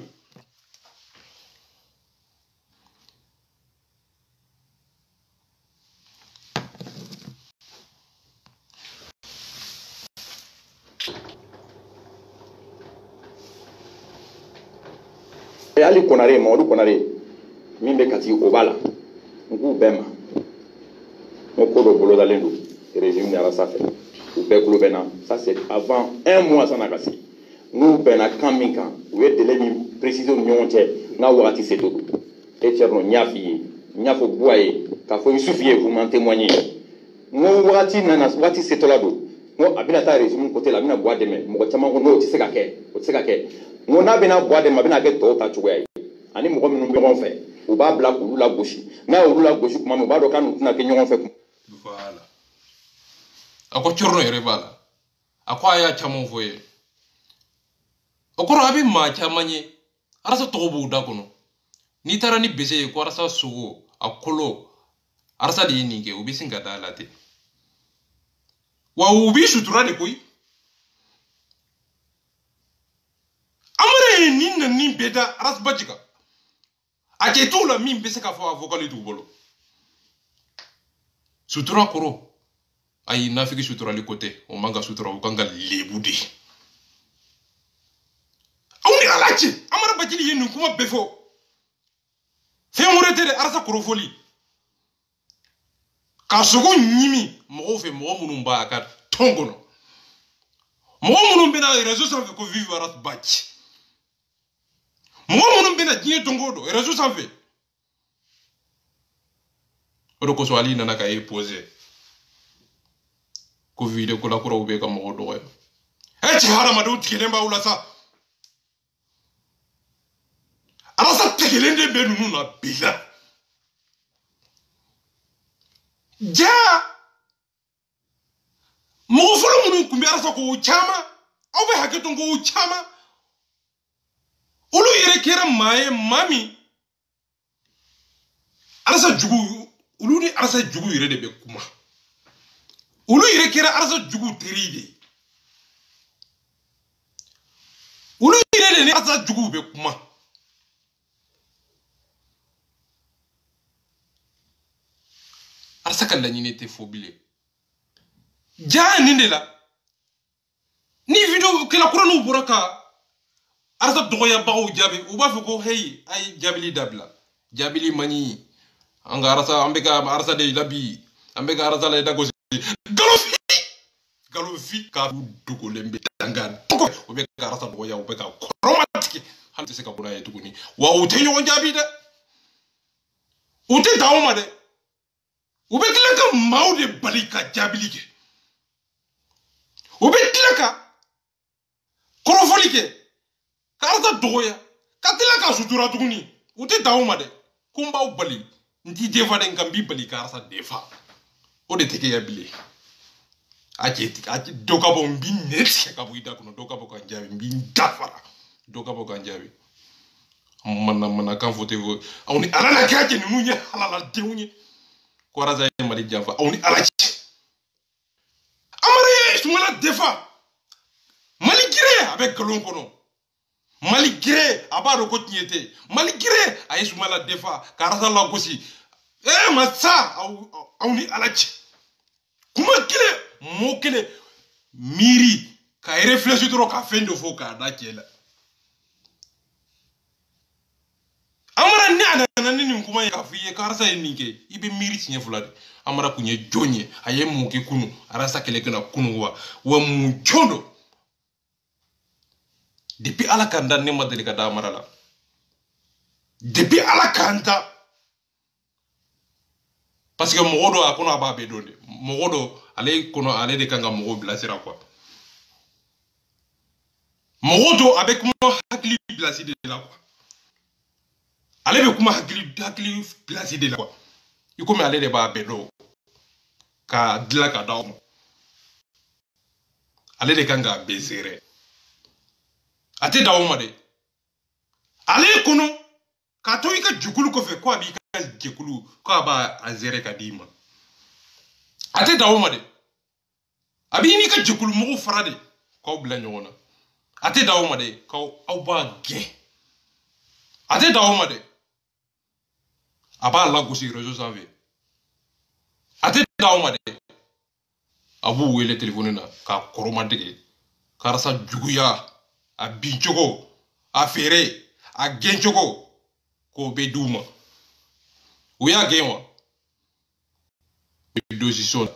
ali konare Mamadou Konare min be kati o bala ngu bema on ko do bolo dalen do régime ya sa fait ou be kulo bena ça c'est avant un mois ça na kasi nous bena kamika we délai ni précision nyonte na wakati seto et tierno nyafi nyafo boye ka fo Youssoufie vous m'en témoigner mo wakati nana wakati seto la do mo abina ta régime côté la bina bois demain mo tama ko no ti se ka ke mo na bena bois demain bina ke to ta chuwe ani mo ko minnu be gon fe o ba bla ko la goshi na o la goshi kuma mo ba do kanu na ke nyon fe voilà ako chorno yere bala ako aya chamo foye okoro abi ma chamanye arasa tobu da kono ni tara ni bese ko arasa sugo akolo arasa di ninge ubi singa dalate wa ubi sutura de koy amare ninna ni beda aras bajika ake tula min bese ka fo avokali du bolo sutura koro ay nafiki sutura li côté o manga sutura o kanga lebudi awni alachi amara bajili yenu kuma befo fe muretere arasa koro foli ka sogo nyimi mo fe mo munum ba ka tongono mo munum bena réseau sans ko vivre aras bach mo munum bena jinye tongodo réseau sans fait odo ko so ali nana ka e poser ko video ko la ko robe ka mo do e ci harama do tikele mba ula sa ala sa tikele de be nunu na bila ja mo folo munu kumbi ala sa ko chama o be haketo ngo chama ulu yere kera maye mami ala sa jugu ulu ni ala sa jugu yere de be kuma ulu yere kera arasa jugu teride ulu yere ne arasa jugu be kuma arasa kala nyine te fobile ja nindela ni video kala kuranu buraka arasa dogoya bawo jabi uba fuko hey ay jabili dabla jabili mani anga arasa ambeka arasa de labi ambeka arasa la dago galofi ka dugo lembe tangana o be ka rasa boya o be ka chromatique hanti se ka buna yetu kuni wa o tenyo njabi de o te dawo de o be klaka maude balika jabilike o be klaka korofolike ka rasa doya ka tilaka sutura tuguni o te dawo de kumba o bali ndi defa de ngambi balika rasa defa o de teke ya bile ati doka bo mbi net ka buida kuno doka bo kanjabi mbi dafara doka bo kanjabi mana kan vote vo awni alala kaje ni munye halala deunye ko raza mali jafa awni alachi amare sumala defa mali gire avec galon kono mali gire abaro ko tiete mali gire ay sumala defa ka raza la gosi matsa awni alachi kuma kile mo kele miri ka réfléchir trop ka fendo fo ka da kela amara ni ana ni kuma ka fiye ka rasa ninke ibe miri sinye fulade amara kunye jonye aye mo ke kunu arasa kele kana kunu wa mu chondo depuis ala kanda ne madeli ka da amara la depuis ala kanda parce que mogodo akona ba be donde mogodo ale kono ale de kanga mogo blasira quoi mogodo avec mo hakli blasi de la quoi ale be kuma hakli blasi de la quoi iko me ale de ba be do ka dila ka dawo ale de kanga bezere ate dawo ma de ale kono ka to ika jukulu ko fe ko abi ka jekulu ko aba azere ka dima ate dawoma de abi ni ka jekulu mo farade ko bla nyona ate dawoma de ko awba ge ate dawoma de aba la gosi réseau sanvé ate dawoma de abu wele téléphone na ka koroma dege karasa juguya a binchogo a fere a genchogo ko be duma uya genwa be dosison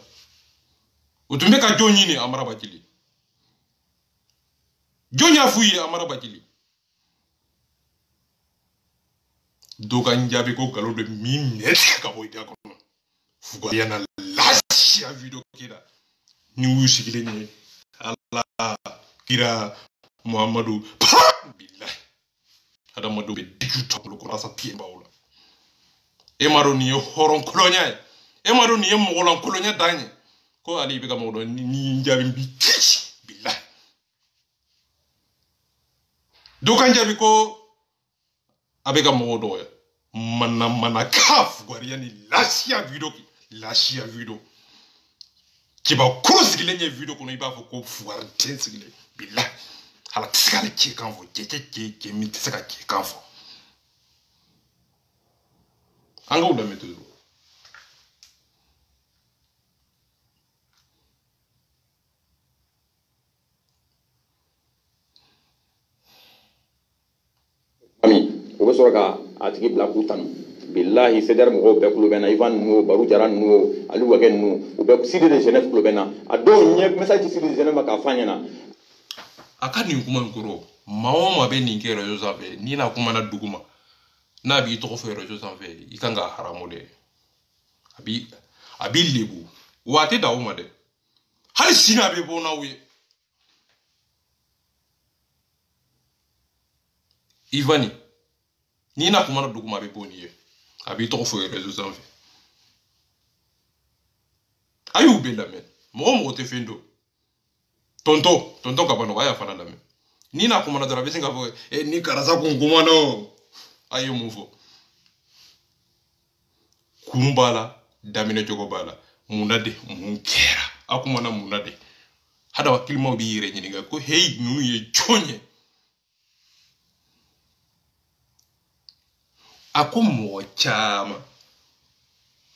utumbe ka joni ni amara bakili jonya fuyi amara bakili doka njabe ko galo de minute ka boy dia ko fugo yana lasia video kida ni wusigile ni Allah kira Muhammadu billahi ada madu be digu tablo ko rasa pie bawla e maro ni horon kolonya e maro ni mo golan kolonya danye ko ali be ga mo do ni njabi bi billahi do kan jabi ko abega mo do ya mana kaf gwariya ni lasia video kiba kurus gilenye video kono iba fo ko fuar tense gile billahi hala tsikale ki kan fo ke mi tsaka ki kan fo anga uda metu ami o be soro ka a tigi bila k'u tanu billahi sedar mɔgɔw bɛɛ kulo bɛ na Ivan ninnu Baru Jara ninnu Ali Wage ninnu u bɛ Sidi de Genève kulo bɛ na a dɔw ɲɛ message Sidi de Genève ma k'a f'a ɲɛna a ka nin kuma in kɔrɔ maa o maa bɛ nin kɛ réseau sanfɛ n'i na kuma na dugu ma n'a b'i tɔgɔ fɔ réseau sanfɛ i kan ka haramu dɛ a b'i lebu wa a tɛ dan o ma dɛ hali sini a bɛ bɔ n'aw ye Ivani n'i na kuma na dugu ma a bɛ bɔ n'i ye a b'i tɔgɔ fɔ réseau sanfɛ a y'u bɛɛ lamɛn mɔgɔ tɛ fɛn dɔn tonton ka bɔ nɔgɔya fana lamɛn n'i na kuma na dɔrɔn a bɛ sin k'a fɔ ni karisa kun kuma na a ye mun fɔ kun b'a la daminɛ cogo b'a la munna de mun kɛra a kuma na munna de hada hakilimaw b'i yɛrɛ ɲininka ko heyi ninnu ye jɔn ye a ko mɔgɔ caman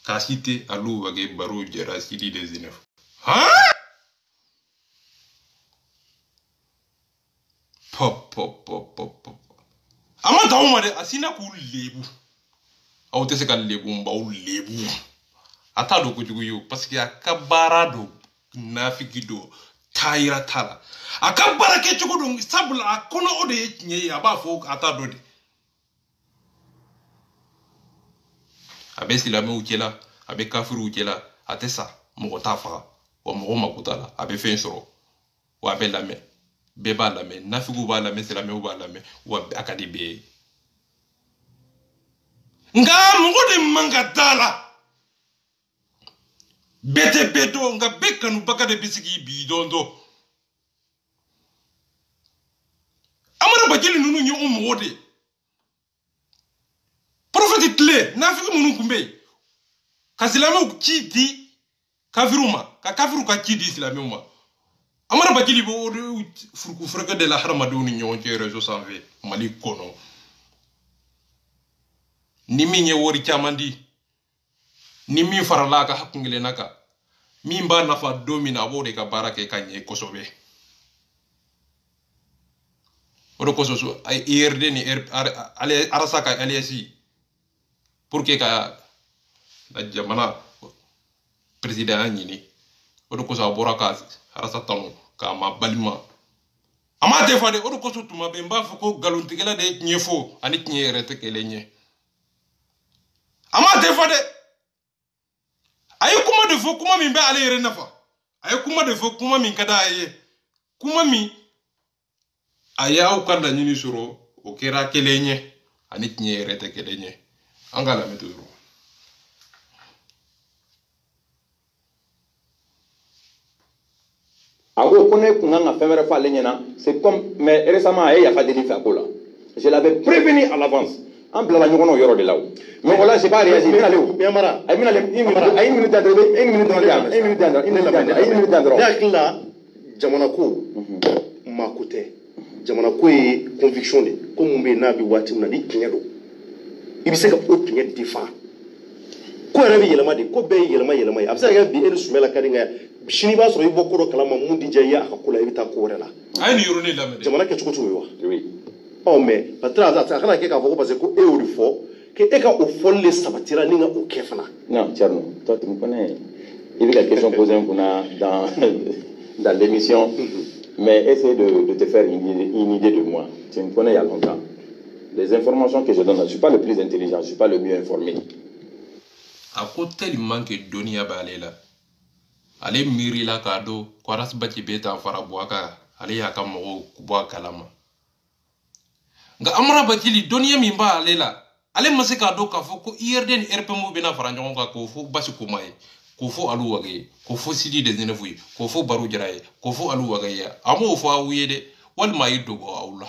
k'a citer Ali Wage Baru Jara Sidi de Genève pop a ma dan o ma dɛ a sina k'u lebu aw tɛ se ka lebu n b'aw lebu a t'a dɔn kojugu ye o parce que a ka baara don nafiki don taayira t'a la a ka baara kɛcogo don sabula a kɔnɔ o de ye tiɲɛ ye a b'a fɔ a t'a dɔn de a bɛ silamɛw cɛla a bɛ kafiriw cɛla a tɛ sa mɔgɔ t'a faga wa mɔgɔ mako t'a la a bɛ fɛn sɔrɔ wa a bɛ lamɛn bɛɛ b'a lamɛn nafigiw b'a lamɛn silamɛw b'a lamɛn wa a ka di bɛɛ ye nka mɔgɔ de man ka d'a la bɛɛ tɛ bɛɛ dɔn nka bɛɛ kanubaga de bɛ sigi bi dɔn Amara Bakili ninnu ye o mɔgɔ de prophète tile nafigi minnu tun bɛ yen ka silamɛw ci di kafiriw ma ka kafiriw ka ci di silamɛw ma Amara Bakili bɛ o furuku furakɛ de la hadamadenw ni ɲɔgɔn cɛ réseau sanfɛ Mali kɔnɔ ni min ye wari caman di ni min farala a ka hakun kelenna kan min b'a nafa don min na a b'o de ka baara kɛ ka ɲɛ kosɛbɛ o de kosɔn IRD ni arasa ka LSI pour que ka jamana président ya ɲini o de kosɔn a bɔra ka arasa tanu k'a ma balima a ma tɛ fɔ de o de kosɔn tuma bɛɛ n b'a fɔ ko nkalontigɛla de ye tiɲɛ fɔ ani tiɲɛ yɛrɛ tɛ kelen ye a ma tɛ fɔ dɛ a ye kuma de fɔ kuma min bɛ ale yɛrɛ nafa a ye kuma de fɔ kuma min ka d'a ye kuma min a y'aw ka laɲini sɔrɔ o kɛra kelen ye ani tiɲɛ yɛrɛ tɛ kelen ye an ka lamɛn to dɔrɔn a ko ne kun kan ka fɛn wɛrɛ fɔ ale ɲɛna c'est comme mais récemment a ye yafa deli fɛ a ko la Je l'avais prévenu à l'avance. En blanc, nous avons eu de là. Mais voilà, c'est pas réagi. Mais allez où? Une minute jamana ko ye conviction de ko mun be n'a bi waati mun na ni tiɲɛ don i bɛ se ka o tiɲɛ défend ko yɛrɛ bɛ yɛlɛma de ko bɛɛ ye yɛlɛma ye a bɛ se ka kɛ bi e ni Sumala ka di nka sini b'a sɔrɔ i bɔ ko dɔ kalama mun di diya i ye a ka ko la i bɛ taa ko wɛrɛ la a ye nin yɔrɔnin lamɛn jamana kɛcogo t'o ye wa ɔ mais patron a kana kɛ k'a fɔ ko parce que ko e y'o de fɔ k'e ka o fɔli de sabatira ni ka o kɛ fana. Non, Thierno, toi tu me connais. Il y a des questions posées dans l'émission. Mais essaie de te faire une idée de moi. Tu me connais il y a longtemps. Les informations que je donne, je ne suis pas le plus intelligent, je ne suis pas le mieux informé. A ko tellement que doniya b'ale la ale miirila k'a dɔn ko Arasibati bɛ taa fara Buwaka ale y'a ka mɔgɔw bɔ a kalama nka Amara Bacili doniya min b'ale la ale ma se k'a dɔn k'a fɔ ko IRD ni RPM bɛna fara ɲɔgɔn kan k'o fɔ Basi Koma ye k'o fɔ Alu Wague ye k'o fɔ Sidi Dezinefu ye k'o fɔ Baru Jara ye k'o fɔ Alu Wague ye a m'o fɔ aw ye dɛ walima a ye dogo aw la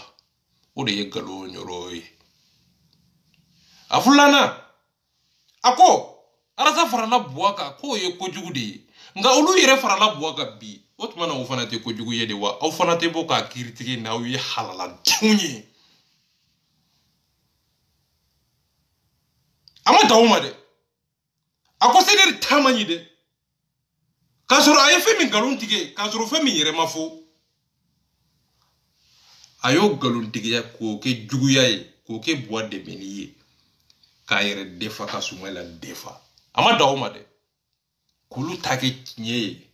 o de ye nkalon yɔrɔ ye a filanan a ko Arasa farala Buwaka k'o ye kojugu de ye nka olu yɛrɛ farala Buwaka bi o tuma na o fana tɛ kojugu ye de wa aw fana tɛ bɔ k'a kiiritigɛ n'aw ye halaladenw ye a ma dan o ma dɛ a ko Sɛdɛri taama ɲi dɛ k'a sɔrɔ a ye fɛn min nkalon tigɛ k'a sɔrɔ fɛn min yɛrɛ ma fɔ a y'o nkalon tigiya k'o kɛ juguya ye k'o kɛ Buwa dɛmɛni ye k'a yɛrɛ defa ka Sumala defa a ma dan o ma dɛ k'olu ta kɛ tiɲɛ ye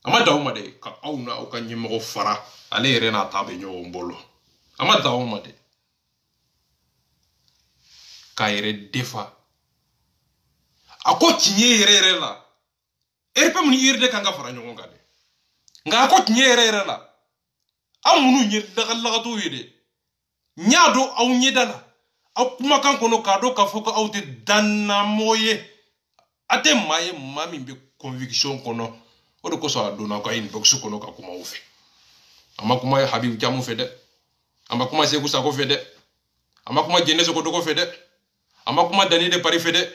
a ma dan o ma dɛ ka aw n'aw ka ɲɛmɔgɔ fara ale yɛrɛ n'a ta bɛ ɲɔgɔn bolo a ma dan o ma dɛ k'a yɛrɛ defa a ko tiɲɛ yɛrɛ yɛrɛ la RPM ni IRD kan ka fara ɲɔgɔn kan dɛ nka a ko tiɲɛ yɛrɛ yɛrɛ la aw minnu ye lagalagatiw ye dɛ n y'a dɔn aw ɲɛda la aw kumakan kɔnɔ k'a dɔn k'a fɔ ko aw tɛ dannamɔgɔ ye a tɛ maa ye maa min bɛ conviction kɔnɔ o de kosɔn a donna aw ka inbox kɔnɔ ka kuma aw fɛ a ma kuma Habibu Jamu fɛ dɛ a ma kuma Seku Sako fɛ dɛ a ma kuma Jɛnɛ Sogodogo fɛ dɛ a ma kuma Dani de Paris fɛ dɛ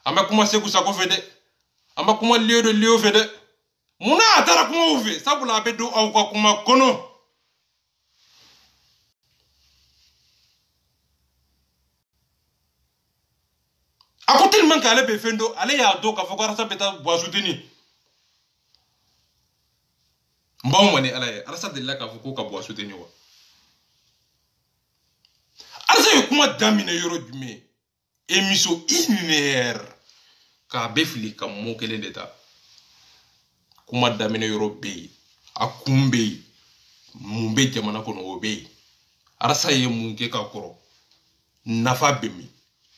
a ma kuma Seku Sako fɛ dɛ a ma kuma Leo de Leo fɛ dɛ munna a taara kuma aw fɛ sabula a bɛ don aw ka kuma kɔnɔ a ko tellement k'ale bɛ fɛn dɔn ale y'a dɔn k'a fɔ ko Arasa bɛ taa Buwa soutenir n b'aw ma ni Ala ye Arasa delila k'a fɔ ko ka Buwa soutenir wa Arasa ye kuma daminɛ yɔrɔ jumɛn émission 1 heure k'a bɛ fili ka mot kelen de ta kuma daminɛ yɔrɔ bɛ yen a kun bɛ yen mun bɛ jamana kɔnɔ o bɛ yen Arasa ye mun kɛ ka kɔrɔ nafa bɛ min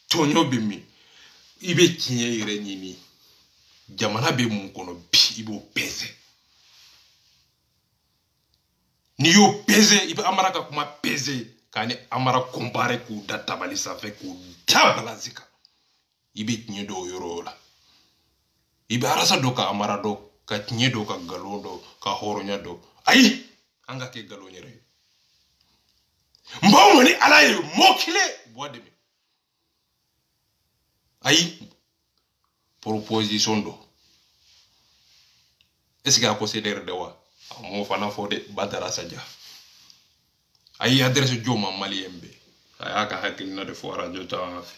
tɔɲɔ bɛ min i bɛ tiɲɛ yɛrɛ ɲini jamana bɛ mun kɔnɔ bi i b'o pɛsɛ n'i y'o pɛsɛ i bɛ Amara ka kuma pɛsɛ k'a ni Amara comparer k'u da tabali sanfɛ k'u da balansi kan i bɛ tiɲɛ dɔn o yɔrɔ la i bɛ Arasa dɔn ka Amara dɔn ka tiɲɛ dɔn ka nkalon dɔn ka hɔrɔnya dɔn ayi an ka kɛ nkalon yɛrɛ ye n b'aw ma ni Ala ye mot kelen Buwa dɛmɛ ayi proposition do est-ce que a ko Sɛdɛri de wa a m'o fana fɔ de Badara Saja a y'i adresse jo ma maliyɛn bɛɛ a y'a ka hakilina de fɔ radio caman fɛ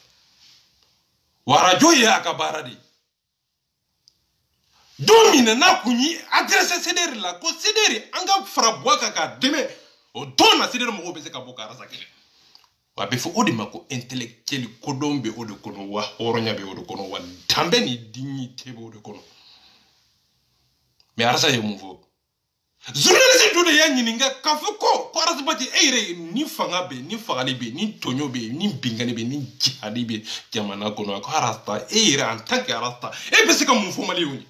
wa radio ye a ka baara de ye don min na n'a kun y'i adresse Sɛdɛri la ko Sɛdɛri an ka fara Buwa kan k'a dɛmɛ o don na Sɛdɛri mɔgɔw bɛ se ka bɔ ka Arasa kɛlɛ wa a bɛ fɔ o de ma ko intellectuel kodɔn bɛ o de kɔnɔ wa hɔrɔnya bɛ o de kɔnɔ wa danbe ni dignité bɛ o de kɔnɔ mais Arasa ye mun fɔ journaliste dɔ de y'a ɲininka k'a fɔ ko Arasibati e yɛrɛ ni fanga bɛ ni fagali bɛ ni tɔɲɔ bɛ ni binkani bɛ ni jihadi bɛ jamana kɔnɔ ko Arasa e yɛrɛ en tant que Arasa e bɛ se ka mun fɔ maliyɛnw ye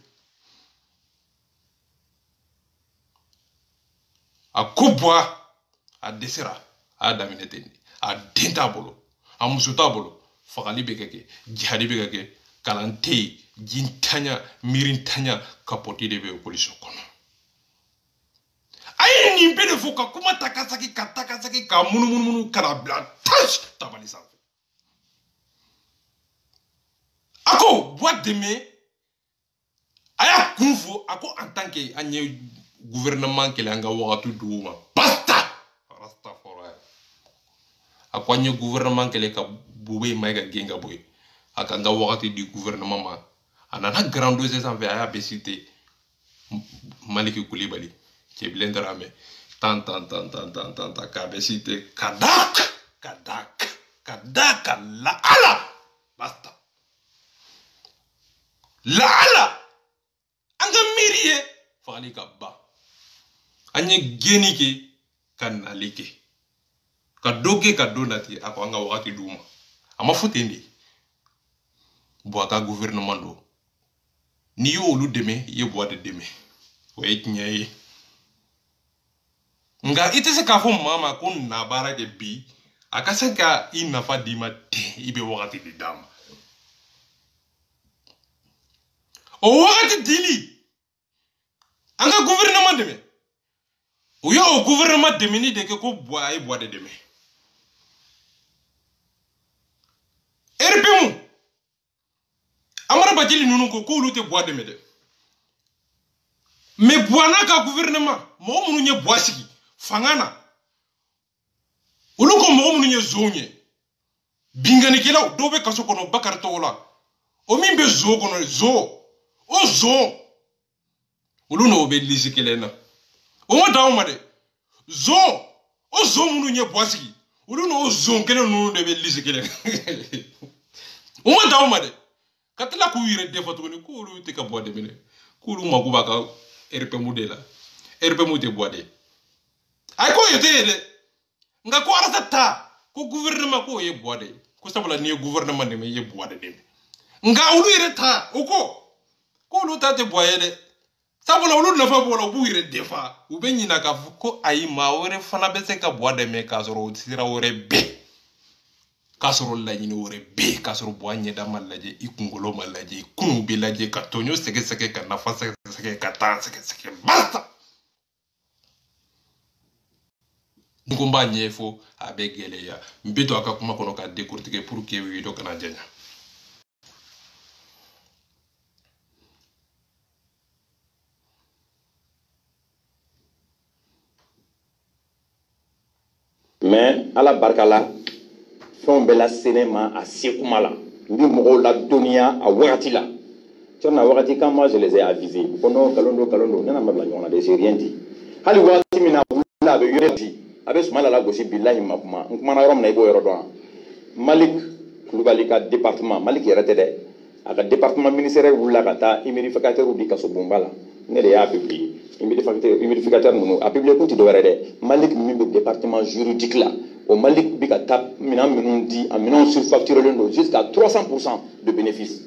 a ko Buwa a dɛsɛra a y'a daminɛ ten de a den t'a bolo a muso t'a bolo fagali bɛ ka kɛ jihadi bɛ ka kɛ kalan tɛ yen jintanya miirintanya kapoti de bɛ ekɔliso kɔnɔ a ye nin bɛɛ de fo ka kuma takasaki ka munu kana bla tash tabali sa ako boîte de mai aya kunfo ako en tant que anye gouvernement ke langa wakatu duma basta rasta fora ako anye gouvernement ke le ka bube maiga genga boy aka nga wakati du gouvernement ma anana grand dossier sans faire aya besité Maliki Koulibaly qui est blindé mais tant ka besité kadak la ala basta la ala anga mirie fali ka ba anye geni ke kan alike ka doge ka donati ako anga wakati duma ama futendi boaka gouvernement do ni yo olu deme ye boade deme we nyaye nga ite se ka fo mama ko na bara de bi akase ka ina fa di ma te ibe wakati di dama o wakati dili anga gouvernement deme o yo o gouvernement deme ni de ke ko boa e boade deme RPM amara bajili nunu ko olu te boade deme de mais boana ka gouvernement mo munu nye boasiki fangana olu ko mo munu nye zonye bingani kila do be kaso kono bakar tola o min be zo kono zo olu no be lisikele na o mo dawo ma de zo munu nye boasiki olu no zo kele nunu de be lisikele o mo dawo ma de katla ku yire defato ni ko olu te ka boade mine ko olu makuba ka RPM de la RPM te boade ay ko yete de nga ko arata ko gouvernement ko ye boade ko sabula ni gouvernement de me ye boade de nga ulu yere ta ko ulu ta te boye de sabula ulu na fa bola bu yere defa u be nyina ka ko ayi ma wore fana be se ka boade me ka soro tira wore be ka soro la nyini wore be ka soro boanye da malaje ikungolo malaje kunu be laje ka tonyo seke ka nafa seke ka ta seke basta ngomba nyefo abegele ya mbito akakuma kono ka décortiquer pour que wi do kana janya mais ala barkala fon bela cinéma a sekumala ndi mogo la dunia a wakati la tona wakati quand moi je les ai avisés kono kalondo nana mabla nyona de j'ai rien dit hali wakati mina la be yoti abe sumala la gosi billahi makuma nkuma rom na ibo yoro don Malik Koulibaly ka département Malik yerete de aka département ministériel wula kata humidificateur di kaso bombala ne de ya publié humidificateur nunu a publié ko ti do wéré de Malik mi be département juridique là au Malik bi ka tap minam di a minam surfacturé le jusqu'à 300% de bénéfices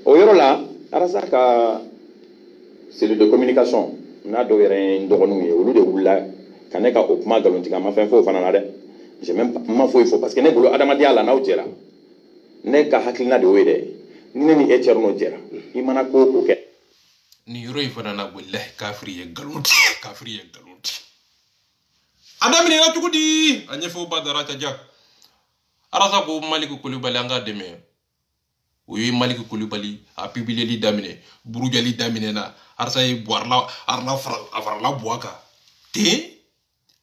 au yoro là arasaka cellule de communication na do wéré ndogonu ye olu de wula kaneka okuma galontika ma fen fo fana na de j'ai même ma fo il faut parce que ne bolo adamadia la na ujera ne ka hakilina de wede ni ne ni eterno jera imana ko ko ke ni roi fana na wallahi kafiri ye galonti adamini na tukudi anye fo badara ta jak arasa ko Malik Koulibaly anga deme oui Malik Koulibaly a publié li damine burujali damine na arsa yi boarla arna farla boaka te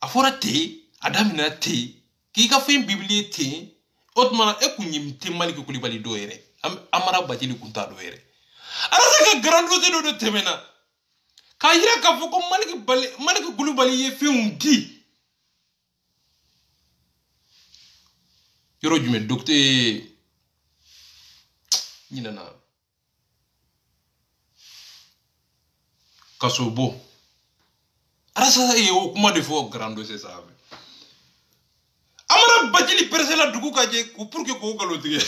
afora te adamina te ki ka fin bibli te otmana e kunyim te Malik Koulibaly do yere amara bajili kunta do yere arasa ka grando te do temena ka yira ka foko Malik Koulibaly ye fin di yoro jume docteur nyinana kasobo arasa e o kuma de fo grando c'est ça amara bajili persela dugu kaje ko pour que ko galotige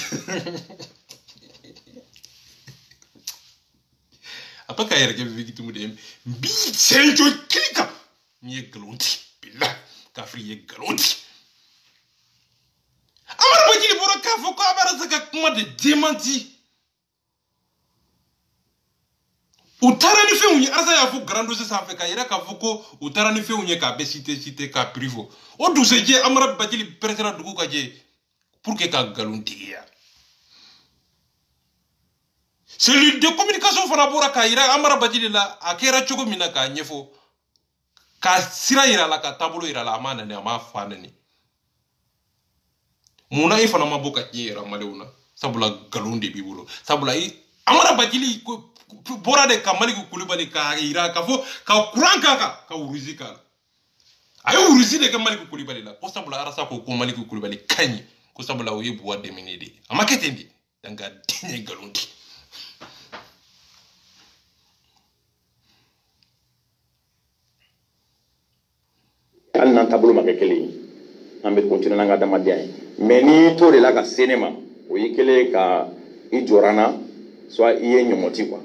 apa kayere ke victime de bi senjo klika ni galonti billah kafri ye galonti amara bajili boro ka fo ko abara saka kuma de démenti u taara ni fɛnw ye arasa y'a fɔ grand dossier sanfɛ ka yira k'a fɔ ko u taara ni fɛnw ye k'a bɛ cité k'a prix fɔ o dugusɛjɛ Amara Bajili pɛrɛtɛra dugu ka jɛ pour que ka nkalon tigiya celui de communication fana bɔra k'a yira Amara Bajili la a kɛra cogo min na k'a ɲɛfɔ k'a sira yira la ka taabolo yira la a m'a nani a m'a fa nani munna e fana ma bɔ ka tiɲɛ yira maliyɛnw na sabula nkalon de b'i bolo sabula Amara Bajili bɔra de ka Maliku Kulibali k'a yira k'a fɔ ka kuran k'a kan ka wurusi k'a la a ye wurusi de kɛ Maliku Kulibali la ko sabula arasa ko Maliku Kulibali ka ɲi ko sabula o ye buwa dɛmɛni de ye a ma kɛ ten de nka den ye nkalon di hali n'an taabolo ma kɛ kelen ye an bɛ continuer n'an ka adamadenya ye mais n'i t'o de la ka se ne ma o y'i kelen ka i jɔra n na soit i ye ɲɔmɔti quoi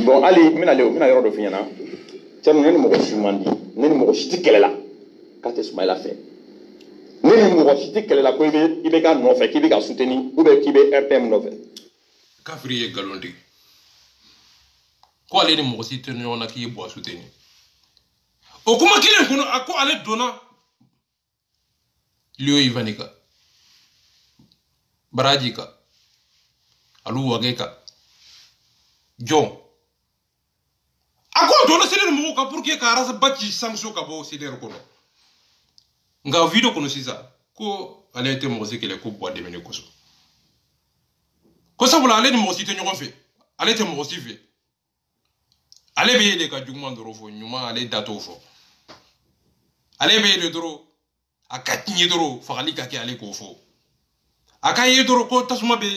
bon hali n bɛna yɔrɔ dɔ f'i ɲɛna cɛ ne ni mɔgɔ si man di ne ni mɔgɔ si tɛ kɛlɛ la k'a tɛ Sumayila fɛ ne ni mɔgɔ si tɛ kɛlɛ la ko i bɛ k'a nɔfɛ k'i bɛ ka soutenir ou bien k'i bɛ RPM nɔfɛ kafiri ye nkalon di ko ale ni mɔgɔ si tɛ ɲɔgɔn na k'i ye buwa soutenir o kuma kelen kɔnɔ a ko ale donna Leo Ivani kan Baraji kan Alu Wage kan John a ko donna CDR mɔgɔw kan pour que ka arasa baci sanction ka bɔ CDR kɔnɔ nka video kɔnɔ sisan ko ale tɛ mɔgɔ si kɛlɛ ko buwa dɛmɛni kosɔn ko sabula ale ni mɔgɔ si tɛ ɲɔgɔn fɛ ale tɛ mɔgɔ si fɛ ale bɛ yɛlɛ ka juguman dɔrɔn fɔ ɲuman ale da t'o fɔ ale bɛ yɛlɛ dɔrɔn a ka tiɲɛ dɔrɔn fagali ka kɛ ale k'o fɔ a ka ye dɔrɔn ko tasuma bɛ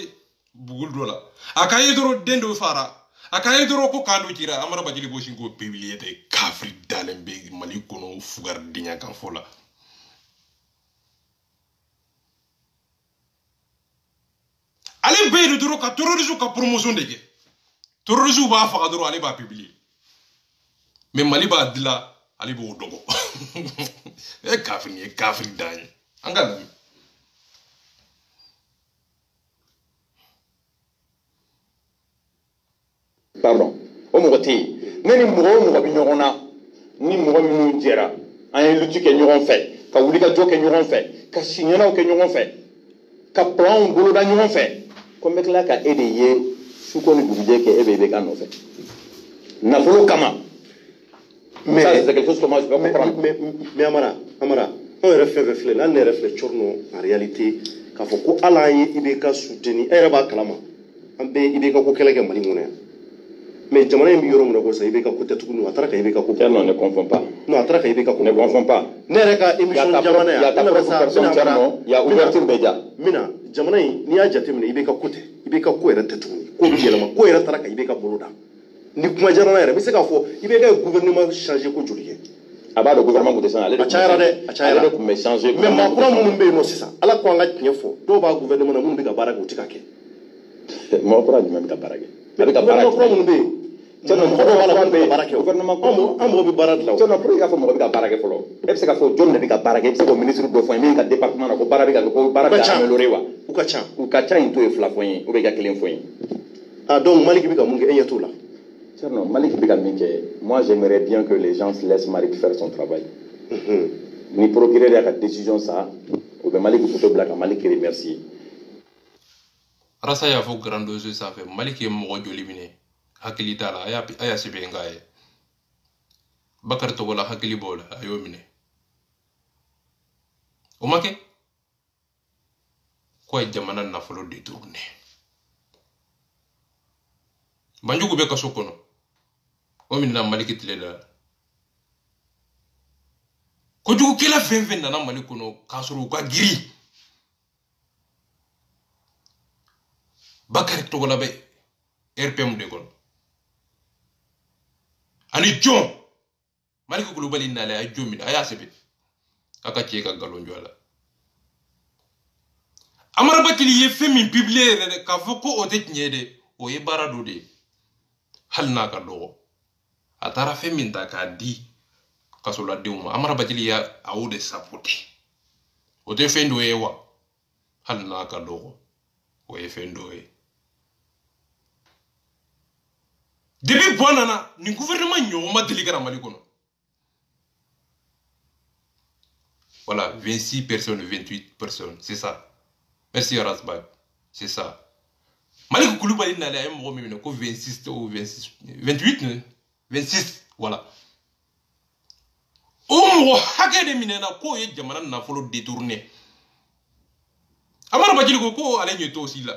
buguli dɔ la a ka ye dɔrɔn den dɔ fara a ka ye dɔrɔn ko kan dɔ cira Amara Bajili bɔ sin ko publier tɛ kafiri dalen bɛ Mali kɔnɔ fugaridenya kan fɔ la ale bɛ yɛlɛ dɔrɔn ka terrorisme ka promotion de kɛ terrorisme b'a faga dɔrɔn ale b'a publier mais Mali b'a dilan ale b'o dɔgɔ e kafiri ye kafiri dan ye an ka lamɛn pardon o mɔgɔ tɛ yen ne ni mɔgɔ o mɔgɔ bɛ ɲɔgɔn na ni mɔgɔ minnu jɛra an ye lutte kɛ ɲɔgɔn fɛ ka wulikajɔ kɛ ɲɔgɔn fɛ ka siɲɛnaw kɛ ɲɔgɔn fɛ ka planw boloda ɲɔgɔn fɛ ko n bɛ tila ka e de ye suko ni dugujɛ kɛ e bɛ k'a nɔfɛ nafolo kama mais c'est quelque chose comment je peux comprendre mais Amara on yɛrɛ fɛn fɛn filɛ hali ne yɛrɛ filɛ Tchorno en réalité k'a fɔ ko hali an ye IBK soutenir e yɛrɛ b'a kalama an bɛ IBK ko kɛlɛ kɛ Mali kɔnɔ yan mais jamana in bɛ yɔrɔ min na ko sisan IBK ko tɛ tuguni a taara ka IBK ko kɛ non ne confond pas non a taara ka IBK ko ne confond pas ne yɛrɛ ka émission jamana yan il y a ouverture bɛ ja mina jamana in n'i y'a jateminɛ IBK ko tɛ IBK ko yɛrɛ tɛ tuguni ko bɛ yɛlɛma ko yɛrɛ taara ka IBK bolo da ni kuma diyara n yɛrɛ n bɛ se k'a fɔ IBK ye gouvernement changer ko joli kɛ a b'a dɔn gouvernement kun tɛ sɔn ale de tun bɛ changer mais maakura minnu bɛ yen nɔ sisan ala ko an ka tiɲɛ fɔ dɔw b'a gouvernement na minnu bɛ ka baara kɛ u tɛ ka kɛ maakura jumɛn bɛ ka baara kɛ a bɛ ka baara kɛ minnu bɛ yen mɔgɔ dɔw b'a la k'u bɛ baara kɛ gouvernement an mɔgɔ bɛ baara dilan o pour que k'a fɔ mɔgɔ bɛ ka baara kɛ fɔlɔ e bɛ se k'a fɔ jɔn de bɛ ka baara kɛ e bɛ se k'o ministre dɔ fɔ n ye min ka département na ko baara bɛ ka kɛ ko baara bɛ ka améliorer wa u ka ca in to ye fila fɔ n ye ou bien i ka kelen fɔ n ye ah donc Malick bɛ ka mun kɛ e ɲɛ t'o la non Malick bɛ ka min kɛ moi j'aimerais bien que les gens laissent Malick faire son travail ni procureur y'a ka décision sa o bɛ Malick photo bila ka Malick remercier arasa y'a fɔ grand dossier sanfɛ Malick ye mɔgɔ joli minɛ hakili t'a la a y'a sɛbɛn k'a ye Bakari Togola hakili b'o la a y'o minɛ o ma kɛ ko ye jamana nafolo détourné Banjugu bɛ kaso kɔnɔ o minɛna Malick tile la kojugukɛla fɛn fɛn nana Mali kɔnɔ k'a sɔrɔ u ka girin Bakari Togola bɛ RPM de kɔnɔ ani John Malick Kulibali nale a ye John minɛ a y'a sɛbɛn a ka cɛ ka nkalon jɔ a la Amara Bajili ye fɛn min publier yɛrɛ k'a fɔ ko o tɛ tiɲɛ ye dɛ o ye baara dɔ de ye hali n'a ka dɔgɔ a taara fɛn min ta k'a di kasoladenw ma Amara Bajili y'a o de saboter o tɛ fɛn dɔ ye wa hali n'a ka dɔgɔ o ye fɛn dɔ ye depuis Bonana, ni gouvernement nyoma délicat Mali kono. Voilà, 26 personnes, 28 personnes, c'est ça. Merci Rasbag, c'est ça. Malik Koulibaly n'a l'air de 26 ou 26, 28, 26, voilà. Omo hake de minena ko ye jamana na folo détourné. Amara Badjili ko ale nyeto aussi là.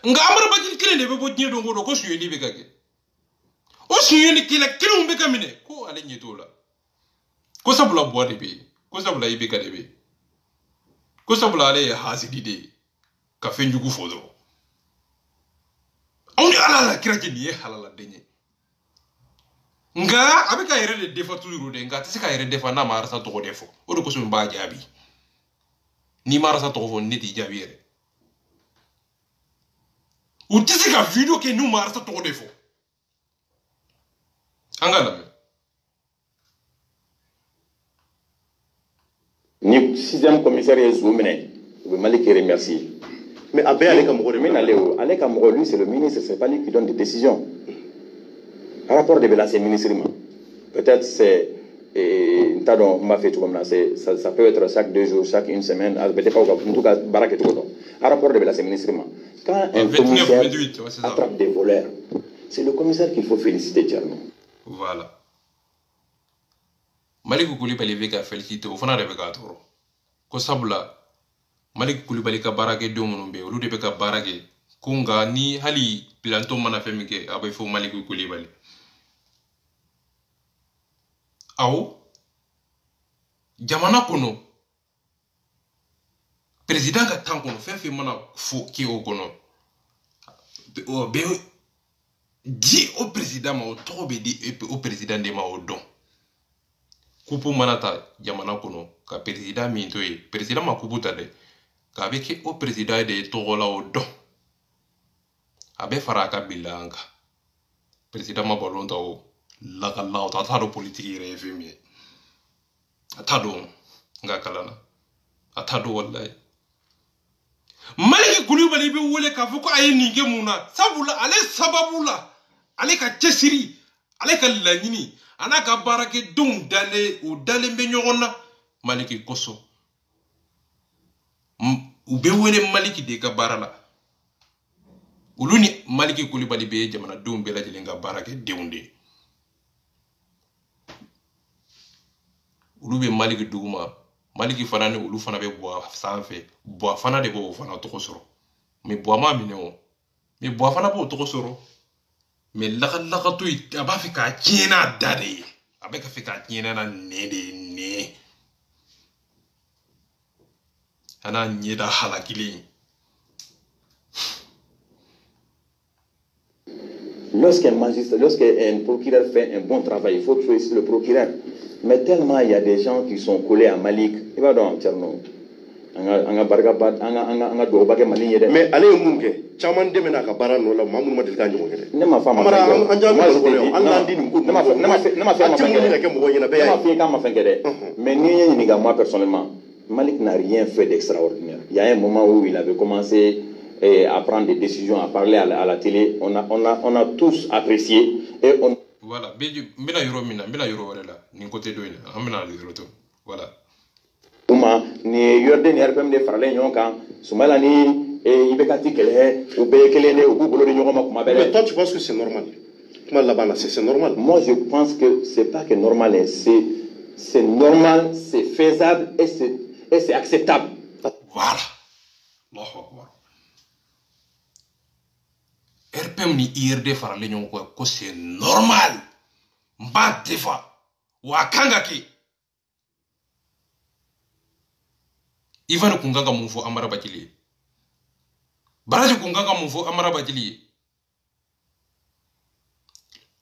Nga Amara Badjili kile ne be bo nyedo ngodo ko suye ni be kake. O suye ni kila kile umbe kamine ko ale nyeto la. Ko sabula boa de be, ko sabula ibe ka de be. Ko sabula ale hasidi de ka fenjugu fodo. On ala kira jeni ye halala denye. Nga abeka yere de defa toujours de nga tsika yere defa na marasa to defo. O de ko so mba jabi. Ni marasa to fo neti jabi yere. Ou tsika video ke nous marasa to defo. Angala me. Ni 6e commissariat Zoumene, le Malik remercie. Mais Abé Aleka Moro, lui c'est le ministre, c'est pas lui qui donne des décisions. Rapport de Bela, c'est ministre. Peut-être c'est. M'a fait tout comme là, ça peut être chaque 2 jours, chaque 1 semaine, peut-être pas, en tout cas, Barak et tout. Rapport de Bela, c'est ministre. Quand un commissaire attrape des voleurs, c'est le commissaire qu'il faut féliciter, Tcherno. Voilà. Malik Koulibaly veka félicité au fana de veka toro. Ko sabula Malik Koulibaly ka barake do munumbe olu de beka barake kunga ni hali planto mana femike abay fo Malik Koulibaly. Aw jamana kono président ka tankono fefe mana fo ki o kono o be di au président ma o to be di au président de ma o don. Kupu manata jamana kono ka président minto ye président ma kuputa de ka be ke o président de togola o do abe faraka bilanga président ma balonta o la kala o tata politique re femi atado nga kalana atado wallahi Malik Koulibaly be wole ka fuko ay ninge muna sabula ale sababula ale ka cesiri ale ka lanyini ana ka barake dum dale o dale be nyogona Maliki koso u be wele Maliki de ka barala uluni Maliki Koulibaly be jamana dum be la jelenga barake deunde ulu be Maliki duguma Maliki fana ne ulu fana be boa sanfe boa fana de bo fana to kosoro me boa ma mineo me boa fana bo to kosoro me laka to aba fi ka kina dade abe ka fi ka kina na ne ana nyeda halakili. Lorsqu'un magistrat, lorsqu'un procureur fait un bon travail, il faut féliciter le procureur. Mais tellement il y a des gens qui sont collés à Malik. Il va donc Tcherno. Mais allez au Mungue, Chaman Demena Kabara, la Mamoun Madilkan. Mais moi personnellement, Malik n'a rien fait d'extraordinaire. Il y a un moment où il avait commencé à prendre des décisions, à parler à la télé. On a tous apprécié et on. Voilà, bila yoro mina, bila yoro wala, ni côté doine, amena le roto. Voilà. Ni yorde ni RPM de farale nyonka, sumala ni ibekati kele, ube kele ne ubu bolo de nyonka kuma bele. Mais toi tu penses que c'est normal? Comment là-bas c'est normal? Moi je pense que c'est pas que normal, c'est normal, c'est faisable et c'est acceptable. Voilà. Allahu Akbar. RPM ni IRD farale nyonka ko c'est normal. Mba defa wakanga ki Ivan kunganga mumfo Amara Badjili. Baraji kunganga mumfo Amara Badjili.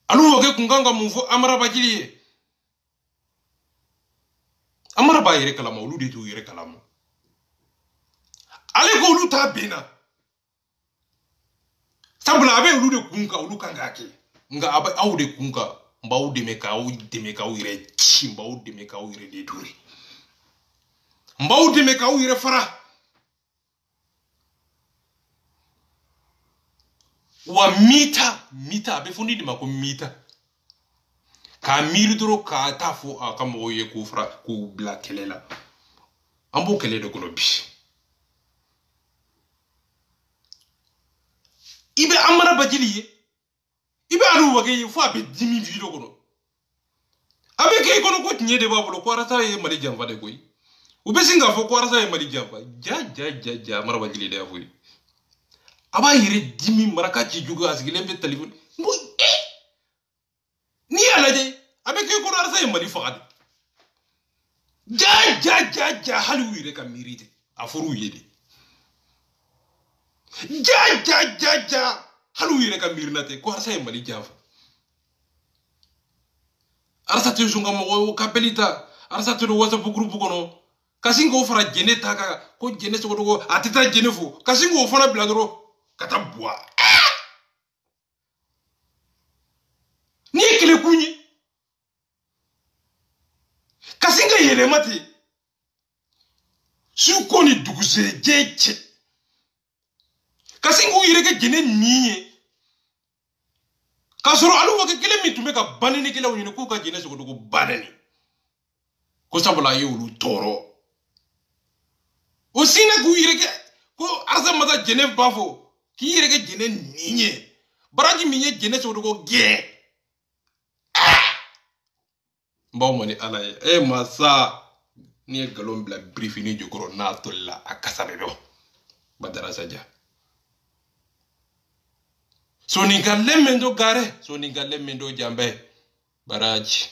Alu oge kunganga mumfo Amara Badjili. Amara ba yere kalama ulu de tu yere kalama. Ale ko ulu ta bena. Sabula abe ulu de kunga ulu kanga ki. Nga abe au de kunga mba u de meka u yere chi mba u de meka u yere de duri. Mbau de meka u yere fara wa mita abe fondi di mako mita ka miri doro ka tafo akamo ye ku fra ku bla kelela ambo kele de kono bi ibe amara bajili ibe aru wage fo abe 10 video kono abe ke kono ko tinye de babolo ko arata ye mali jamfa de koy ube singa fo ko arata ye mali jamfa ja amara bajili de afu aba yire 10 maraka ci jugo asgile be telephone mo ni alaje abe ke ko arata ye mali faqad ja halu yire ka mirite afuru yede ja halu yire ka mirnate ko arata ye mali jamfa arsa te junga mo ka pelita arsa te whatsapp group kono kasingo fara jene taka ko jene so ko atita jene fo kasingo fara bladro katabwa ni kile kunyi kasinga yele mati su koni duguse jeche kasingo yire ke jene niye kasoro alu wake kile mitume ka banene kila unyene ko ka jene so ko banene ko sabula yulu toro osina ku yire ke ko arsa mata jene bafo ki yire ke jene ninye baraji minye jene so ko ge mbaw mani ala masa ni galon bla briefing jogoro na tolla akasabe bo badara saja so ni galle mendo gare so ni galle mendo jambe baraji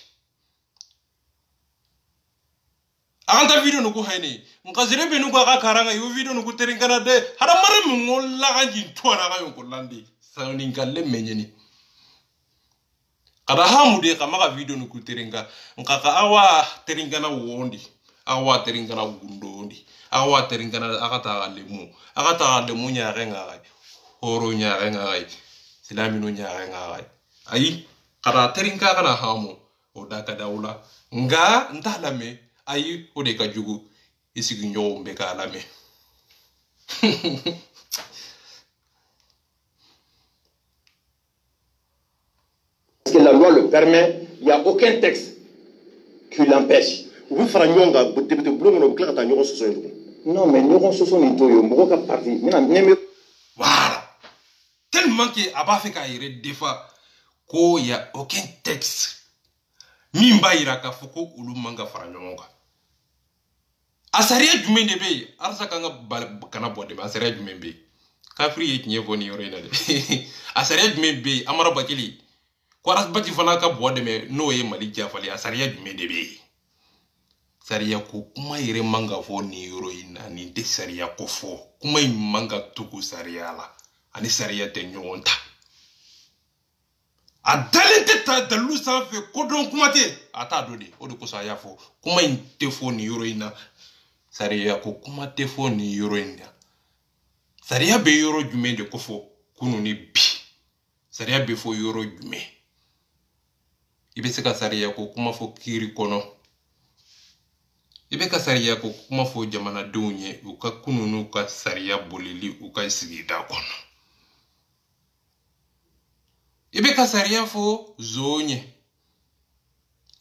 anta video nuku hayni ngazire be nuku aka karanga yo video nuku teringana de hada mare ngolla ganji tuana ga yonko landi so ni galle menyeni kada hamude kama video nuku teringa nkaka awa teringana wondi awa teringana gundondi awa teringana akata lemu nyarenga horo nyarenga silamino nyarenga ayi kada teringa kana hamu odaka daula nga ntalame ayi odeka jugu isigi nyombe kalame Parce que la loi le permet, il n'y a aucun texte qui l'empêche. Vous ferez nyonga député blongo no kla ta nyongo soso. Non mais nyongo soso ni toyo moko ka parti. Voilà. Tellement que aba fait ka yire defa ko y a aucun texte. Mimba iraka foko ulu manga fara nyonga. Asaria jumende be arsa kanga kana bode asaria jumende. Kafri yet nye boni yorena de. Asaria jumende amara bakili. Kwaras bati fana ka bode me no ye mali jafali asaria jumende be. Saria ko kuma yire manga fo ni yoro ina ni de saria ko fo kuma manga tuku saria la ani saria te nyonta adalente ta dalu sanfe kodon kuma te ata dodi o de ko sa ya fo kuma inte fo ni yoro ina saria ko kuma te fo ni yoro ina saria be yoro jume de ko fo kunu ni bi saria be fo yoro jume ibe se ka saria ko kuma fo kiri kono ibe ka sariya ko kuma fo jamana donye uka kununu ka sariya bolili uka sigida kono ibe ka sariya fo zonye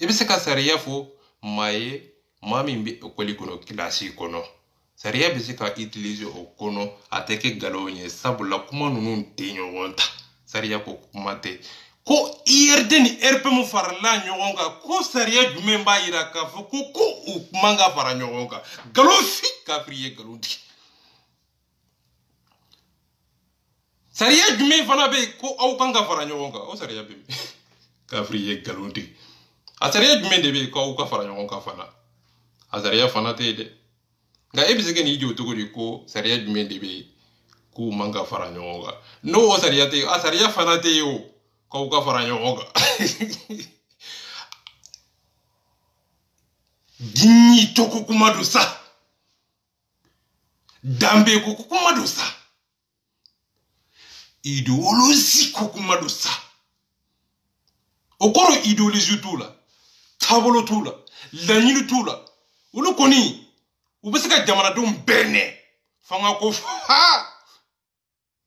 ibe se ka sariya fo maye mami mbi okoli kono klasi kono sariya be se ka utiliser o kono ateke galonye sabula kuma nunu tenyo wonta sariya ko kuma te ko ierde ni erpe mu farla nyonga ko sariya jume mba ira ka fo ko manga fara nyonga galo fi ka friye galundi sariya jume fana be ko au kanga fara nyonga o sariya be ka friye galundi a sariya jume de be ko au ka fara nyonga fana a sariya fana te de ga ebisege ni jo to ko sariya jume de be ko manga fara nyonga no o sariya te a sariya fana te yo Kauka faranyoga. Gini toko kumadosa. Dambe koko kumadosa. Ideologie koko kumadosa. Okoro ideologie tula. Tabolo tula. Lanyulu tula. Ulu koni. Ubesika jamana dum bene. Fanga ko ha.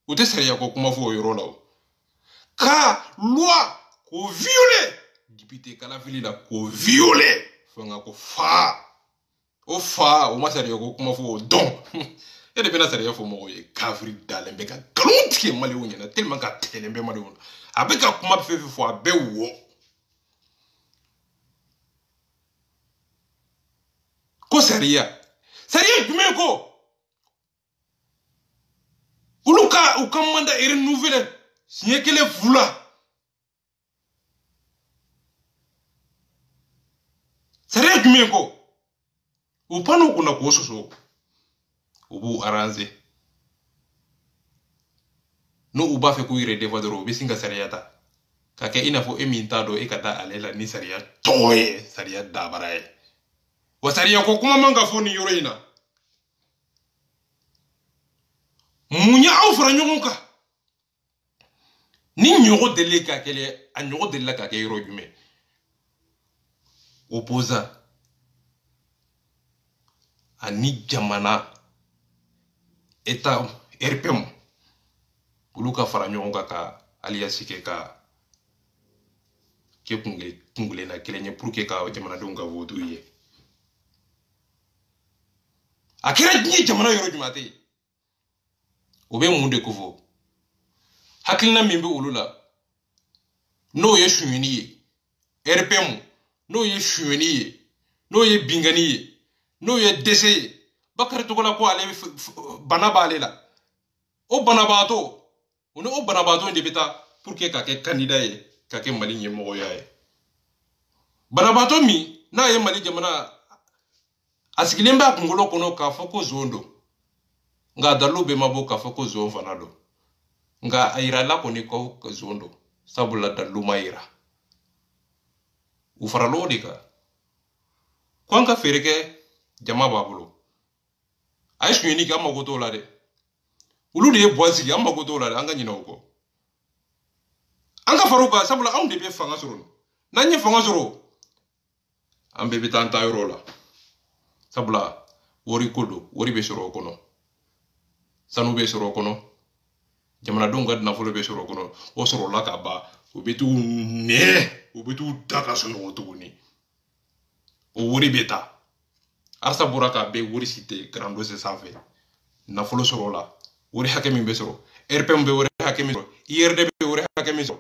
Ute seria ko kuma fo yorola. ka loi ko violé député kala fili la ko violé fanga ko fa o fa o masari ko kuma fo don e de bena sari fo mo ye kafri dalembe ka galunti mali wonya na tellement ka telembe mali wonya abeka kuma fe fo abe wo ko sariya jume ko uluka ukamanda ere nouvelle signé kele fula sariya jume ko upano kuna ko soso ubu arrange no uba fe ko ire devadoro be singa sariya ta kake ina fo eminta do e kata alela ni sariya toye sariya dabaraye wa sariya ko kuma manga fo ni yoro ina munya aw fara ɲɔgɔn kan ni ɲɔgɔn deli ka kɛlɛ a ɲɔgɔn deli ka kɛ yɔrɔ jumɛn opposant ani jamana état RPM olu ka fara ɲɔgɔn kan ka alliance kɛ ka kɛ kungule na kelen ye pour que ka jamanadenw ka vote ye a kɛra diɲɛ jamana yɔrɔ jumɛn tɛ o bɛ mun de ko fɔ hakilina min bɛ olu la n'o ye suyɛni ye RPM n'o ye suyɛni ye n'o ye bingani ye n'o ye dɛsɛ ye Bakari Togola ko ale bana b'ale la o banabaatɔ o ni o banabaatɔ de bɛ taa pour que ka kɛ candidat ye ka kɛ Mali ɲɛmɔgɔya ye banabaatɔ min n'a ye Mali jamana a sigilen b'a kunkolo kɔnɔ k'a fɔ ko zon don nga dalu be mabo ka fɔ ko zon fana don nga a yira la kɔni ko zon don sabula dalu ma yira u faralo de kan ko an ka fɛɛrɛ kɛ jama b'a bolo a ye suyɛni kɛ an mago t'o la dɛ olu de ye buwa sigi an mago t'o la dɛ an ka ɲinɛ o kɔ an ka far'o kan sabula anw de bɛ fanga sɔrɔ n'an ye fanga sɔrɔ an bɛɛ bɛ taa an ta yɔrɔ la sabula wari ko don wari bɛ sɔrɔ o kɔnɔ sanu bɛ sɔrɔ o kɔnɔ jamanadenw ka nafolo bɛ sɔrɔ o kɔnɔ o sɔrɔla ka ban u bɛ t'u nɛɛ u bɛ t'u da ka sunɔgɔ tuguni o wari bɛ taa arsa bɔra k'a bɛɛ wari si tɛ grand dossier sanfɛ nafolo sɔrɔ o la wari hakɛ min bɛ sɔrɔ RPM bɛ wari hakɛ min sɔrɔ IRD bɛ wari hakɛ min sɔrɔ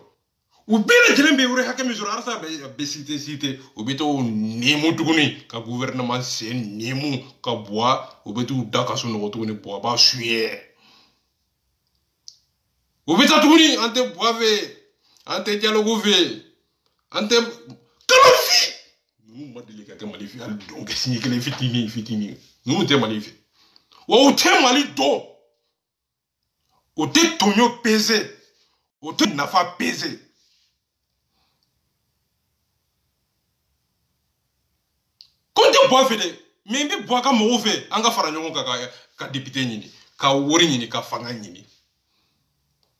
u bɛɛ lajɛlen bɛ wari hakɛ min sɔrɔ arsa bɛ cité u bɛ t'o nɛɛmu tuguni ka gouvernement sen nɛɛmu ka buwa u bɛ t'u da ka sunɔgɔ tuguni buwa b'a suyɛ u bɛ taa tuguni an tɛ buwa fɛ an tɛ dialogue fɛ an tɛ kalafi ninnu ma deli ka kɛ Mali fɛ hali don kɛ siɲɛ kelen fitinin ninnu tɛ Mali fɛ wa u tɛ Mali dɔn u tɛ tɔɲɔ peser u tɛ nafa peser ko n tɛ buwa fɛ dɛ mais n bɛ buwa ka mɔgɔw fɛ an ka fara ɲɔgɔn kan ka député ɲini ka wari ɲini ka fanga ɲini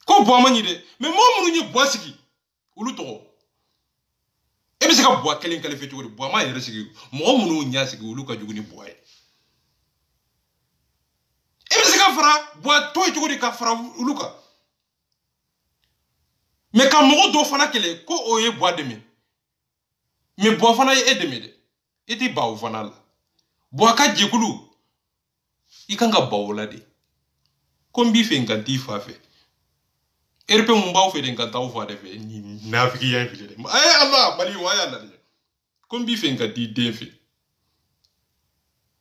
ko buwa ma ɲi dɛ mais mɔgɔ minnu ye buwa sigi olu tɔgɔ e bɛ se ka buwa kelen qualifié cogo di buwa ma yɛrɛ sigi mɔgɔ minnu ɲɛ sigi olu ka jugu ni buwa ye e bɛ se ka fara buwa tɔ ye cogo di ka fara olu kan mais ka mɔgɔ dɔ fana kɛlɛ ko o ye buwa dɛmɛ mais buwa fana ye e dɛmɛ dɛ e tɛ ba o fana la buwa ka jɛkulu i kan ka ba o la de ko n b'i fɛ n ka t'i fa fɛ RPM mun b'aw fɛ de n ka t'aw fa de fɛ nafigiya in fili dɛ ala Mali wa y'a lajɛ ko n b'i fɛ n ka t'i den fɛ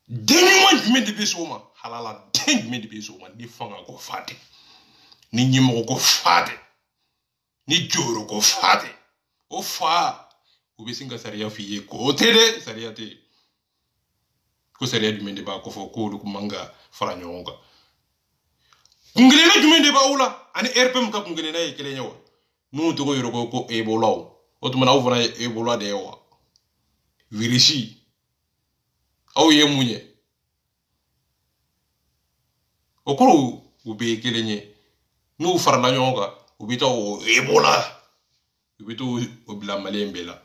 den ɲuman jumɛn de bɛ s'o ma halala den jumɛn de bɛ s'o ma ni fanga ko fa tɛ ni ɲɛmɔgɔ ko fa tɛ ni jɔyɔrɔ ko fa tɛ o fa u bɛ sin ka sariya f'i ye ko o tɛ dɛ sariya tɛ ko sariya jumɛn de b'a kɔfɛ ko olu man ka fara ɲɔgɔn kan kungelenna jumɛn de b'aw la ani RPM ka kungelenna ye kelen ye wa n'u tɔgɔ yɔrɔ ko ebolaw o tuma aw fana ye ebola de ye wa virisi aw ye mun ye o kɔrɔ u bɛɛ ye kelen ye n'u farala ɲɔgɔn kan u bɛ taa o ebola u bɛ taa o bila Maliyɛn bɛɛ la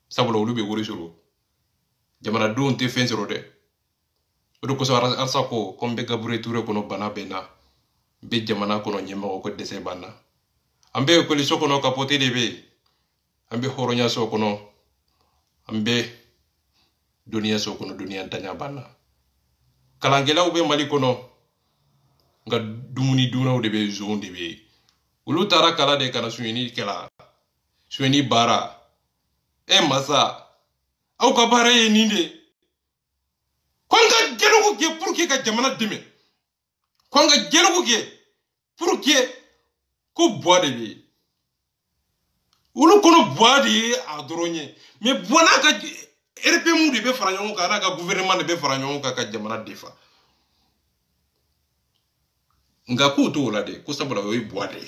sabula olu bɛ wari sɔrɔ jamanadenw tɛ fɛn sɔrɔ dɛ o de kosɔn arsa ko n bɛ Gabriel Touré kɔnɔ bana bɛ n na be jamana kono nyemako ko dese banna ambe ko li sokono kapote de be ambe horonya sokono ambe dunia sokono dunia tanya banna kalangela ube mali kono nga dumuni duna de be zone de be ulu tara kala de kana suini kala suini bara masa au ka bara ye ninde kwanga gelo ke pour que ka jamana deme kwanga gelo ke pour que ko bois de be ulu kono bois de adronye mais bona ka RPM de be faranyon ka na ka gouvernement de be faranyon ka jamana defa nga ko to la de ko sabula yo bois de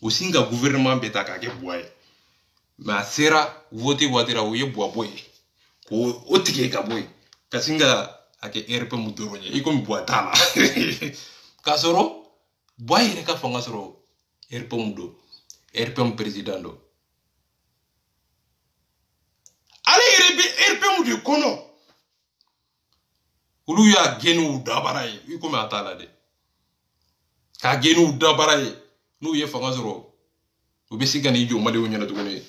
aussi nga gouvernement beta ka ke bois ma sera voter watera wo ye bois boy ko otike ka boy kasinga ake RPM doronye iko mi bois tala kasoro boy re ka fanga soro RPM do RPM president do ale RPM de kono ulu ya genu dabaraye iko mi atala de ka genu dabaraye nu ye fanga soro ubesiga ni jo mali wonya na tugone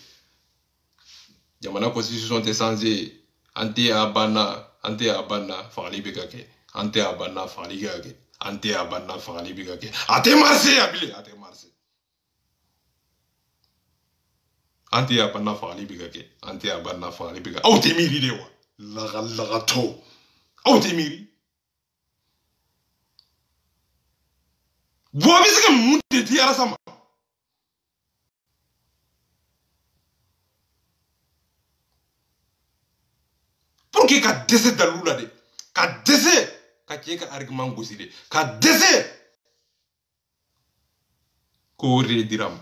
jamana constitution te sanze ante abana fali bigake ante abana fali gake ante abana fali bigake ate marse abile ate marse ante abana fali bigake ante abana fali bigake au te miri dewa laga to au te miri bo bisika munte ti ara sama pour que ka dese dalula de ka dese ka ke ka argument gosi de ka dese ko re diram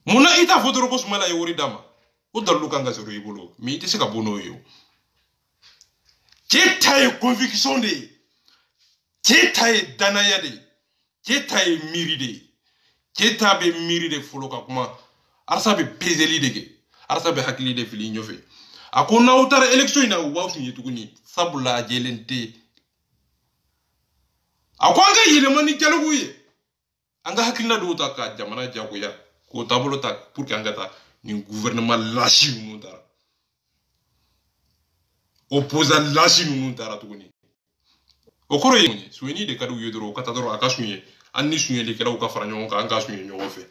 muna ita fotoro ko sumala e wori dama o dalu kanga zero ibolo mi ite se ka bono yo ke tay conviction de ke tay danaya de ke tay miri de ke tabe miri de folo ka kuma arsa be pezeli de ke arsa be hakili de fili nyofe akona utara election ina wafu yetuguni sabula jelente akwanga yile mani jaluguye anga hakilina do ta ka jamana jagoya ko tabolo ta pour que angata ni gouvernement lashi nu dara opposant lashi nu dara tuguni okoro yini sueni de kadu yedoro katadoro akasuye anni suye de kala ka faranyo ka anga suye nyofe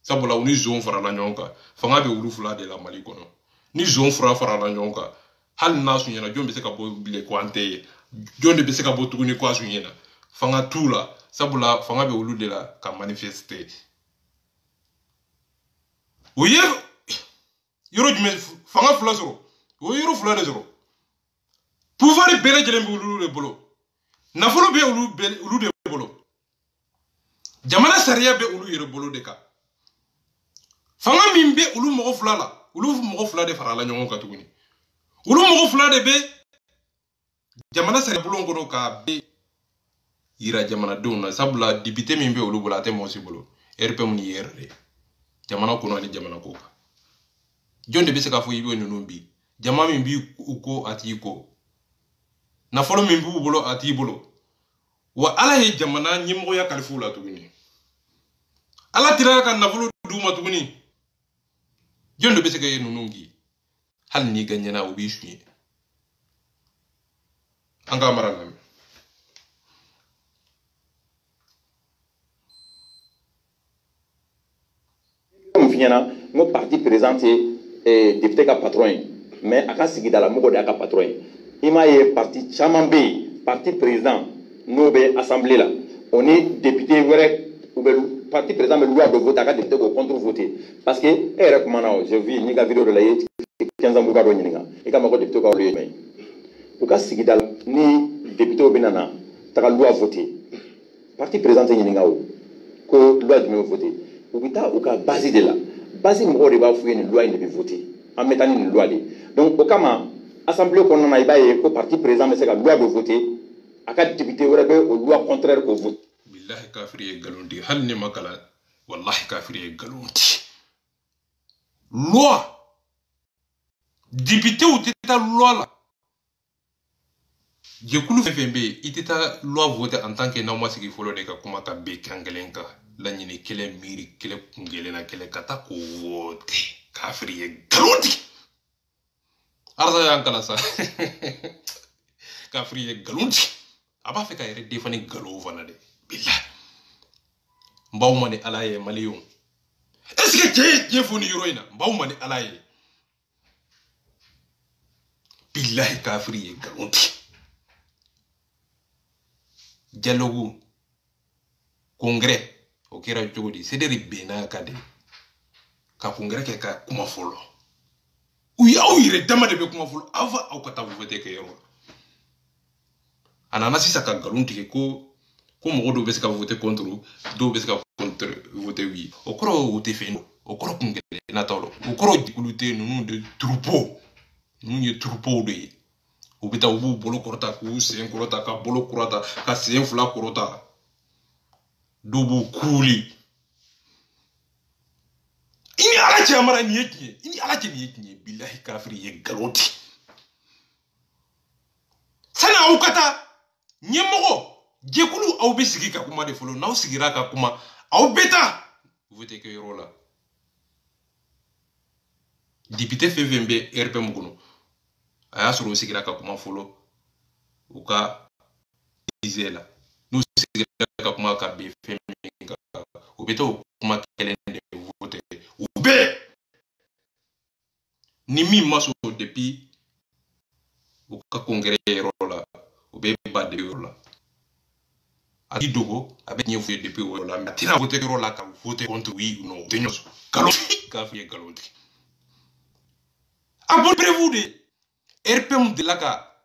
sabula uni zone fara la nyonka fanga be ulu fula de la mali kono ni zone fara la nyonka hal na suye na jombe se ka bo bile kwante jonde be se ka bo tuguni kwa suye na fanga tula sabula fanga be ulu de la ka manifester oye yoro jume fanga fula zoro o yoro fula de zoro pouvoir bele jelen be ulu de bolo na folo be ulu de bolo jamana sariya be ulu yero bolo de ka fanga min be ulu mogo fula la ulu mogo fula de fara la nyongo ka tuguni ulu mogo fula de be jamana sariya bolo ngono ka be ira jamana dona sabula député min be ulu bolo ate mosi bolo RPM ni yere jamana kono ani jamana ko jonde be se ka fo yibo nunu bi jama min bi uko ati ko na folo min bi bolo ati bolo wa ala he jamana nyimgo ya kalifu la tuguni ala tira ka na folo duma tuguni jonde be se ka nunungi hal ni ganyana ubi shuni anga marana finyana ngo parti présenté député ka patron mais aka sigida la mogo de aka patron ima ye parti chamambe parti président no be assemblée là on est député wéré ou be parti président mais loi de vote aka député ko contre voter parce que era comment je vis ni ga vidéo de la 15 ans buga do nyinga e ka mako député ko le mais uka sigida ni député obinana taka loi voter parti présenté nyinga ko loi de voter ubita uka base de la base mo de ba fouye ni loi de voter en mettant une loi de donc okama assemblée qu'on a ibaye ko parti président mais c'est la loi de voter aka député wala be o loi contraire au vote billahi kafiri galundi hal ni makala wallahi kafiri galundi loi député ou teta loi la jɛkulu fɛn fɛn bɛ yen i tɛ taa loi voter en tant que n'aw ma sigi fɔlɔ de ka kuma ka bɛn kan kelen kan laɲini kelen miiri kelen kun kelen na kelen ka taa k'o voter kafiri ye nkalon tigɛ arasa y'an kalan sa kafiri ye nkalon tigɛ a b'a fɛ ka yɛrɛ den fana nkalon fana de bilahi n b'aw ma ni ala ye maliyɛnw est ce que cɛ ye diɲɛ fɔ ni yɔrɔ in na n b'aw ma ni ala ye bilahi kafiri ye nkalon tigɛ dialogue congrès o kɛra cogo di sederi bɛnna ka de ka congrès kɛ ka kuma fɔlɔ u y'aw yɛrɛ dama de bɛ kuma fɔlɔ avant aw ka taa voter kɛ yɔrɔ la a nana sisan ka nkalon tigɛ ko mɔgɔ dɔw bɛ se ka voter contre dɔw bɛ se ka voter oui o kɔrɔ o tɛ fɛn o kɔrɔ kun kelen t'aw la o kɔrɔ jɛkulu tɛ ninnu de troupeau ninnu ye troupeau de ye u bɛ taa u b'u bolo kɔrɔta k'u sen kɔrɔta ka bolo kɔrɔta ka sen fila kɔrɔta dɔw b'u kuuli i ni ala cɛ mara nin ye tiɲɛ i ni ala cɛ nin ye tiɲɛ bilahi kafiri ye nkalon tigɛ sani aw ka taa ɲɛmɔgɔ jɛkulu aw bɛ sigi ka kuma de fɔlɔ n'aw sigira ka kuma aw bɛ taa voter kɛ yɔrɔ la député fɛn fɛn bɛ RPM kɔnɔ a y'a sɔrɔ u sigira ka kuma fɔlɔ u ka disait la n'u sigira ka kuma ka bɛn fɛn min kan u bɛ taa o kuma kelen de voter u bɛɛ ni min ma sɔn depuis u ka congrès yɔrɔ la u bɛ ba de yɔrɔ la a ti dogo a bɛ ɲɛ f'u ye depuis o yɔrɔ la mais a tɛna voter yɔrɔ la ka voter contre oui ou non o tɛ ɲɔgɔn sɔrɔ nkalon k'a f'i ye nkalon tigɛ a bon prévu de RPM de la ka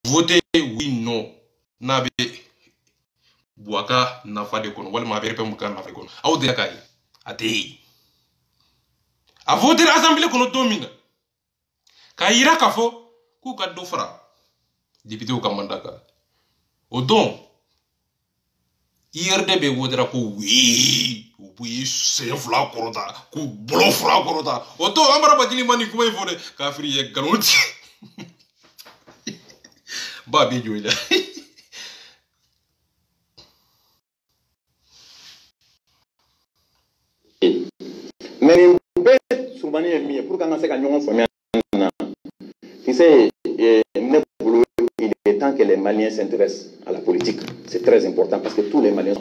voter oui non n'a bɛ Bouaka nafa de kɔnɔ walima a bɛ RPM ka nafa de kɔnɔ aw de la ka ye a tɛ yen a voter assemblée kɔnɔ don min na k'a yira k'a fɔ k'u ka dɔ fara député ka mandat kan o don IRD bɛ wotera ko oui u b'u sen fila kɔrɔta k'u bolo fila kɔrɔta o don an bara Bajili ma nin kuma in fɔ dɛ kafiri ye nkalon tigɛ ba bɛ jɔ i la mais nin bɛɛ surumani ye min ye pour que an ka se ka ɲɔgɔn faamuya na tu sais ne bolo il est temps que les Maliens s'intéressent à la politique. C'est très important parce que tous les Maliens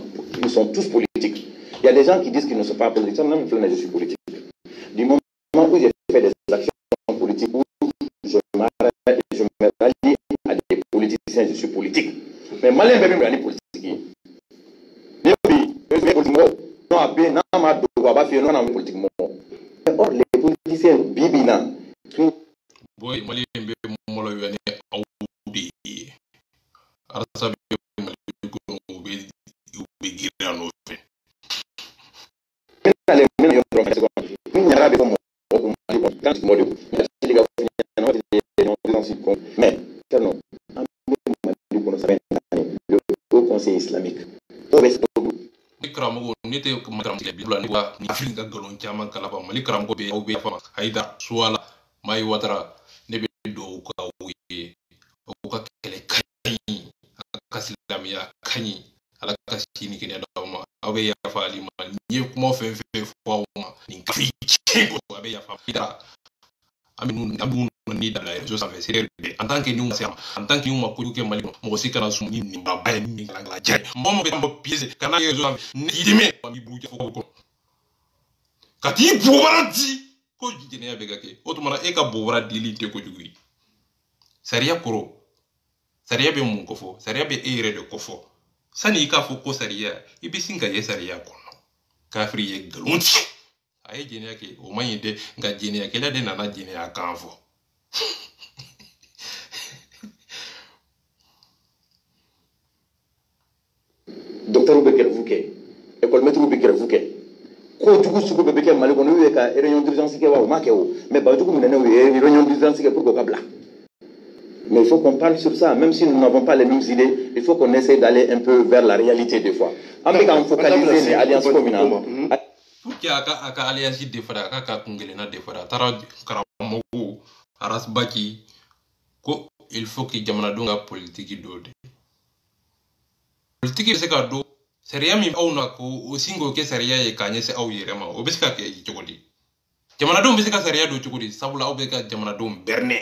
ils sont tous politiques. Il y a des gens qui disent qu'ils ne sont pas politiques. Moi, je suis politique. Du moment où j'ai fait des actions politiques, où je me rallie à des politiciens, je suis politique. Mais Malien ne peut pas être politique. Or, les politiciens, Bibina. Boy, Malien be molo yane awdi arasa be mali ko be gira no fe les men yo pro ko min yara be ko mo ko mali ko kan mo de ci ga no de no dans ci ko mais non am mali ko sa le Haut Conseil islamique o be ni karamogo ni te karamogo bi la ni wa ni afin ga galon chama kala ba mali karamogo be au be fama haida suala mai watara ne be do ka wuye o ka kele kanyi ka silamiya kanyi ala ka sini kene da ma abe ya fa ali ma ni kuma fe fo ma ni ka fi ko abe ya fa ida ami nu ni da la réseau ça fait c'est en tant que nous en tant que nous ma ko ke mali mo si kana sum ni ba ba ni la jay mo be mo piese kana réseau ni dime mi bu fo ko kati bobarati ko jine ya bega ke otumana e ka bobara dili te ko jugui sariya koro sariya be mun ko fo sariya be ere de ko fo sani ka fo ko sariya ibisinga ye sariya kono kafiri ye galunti aye jine yake o manyi de nga jine yake la de nana jine ya kanfo docteur be kervuke école maître be kervuke ko jugu sugu be ke mali kono we ka réunion d'urgence ke wa ma ke o mais ba jugu minene we réunion d'urgence ke pour ko kabla. Mais il faut qu'on parle sur ça, même si nous n'avons pas les mêmes idées, il faut qu'on essaie d'aller un peu vers la réalité des fois. En fait, on focalise les alliances communales. Pour qu'il y ait une alliance de fois, il y a une alliance de fois. Tara karamogo, aras baki, ko il faut que jamana donga politique do de politique se ka do sariya mi aw na ko o singo ke sariya ye kanye se aw yere ma o biska ke jogodi jamana don biska sariya do jogodi sabula aw be ka jamana don berne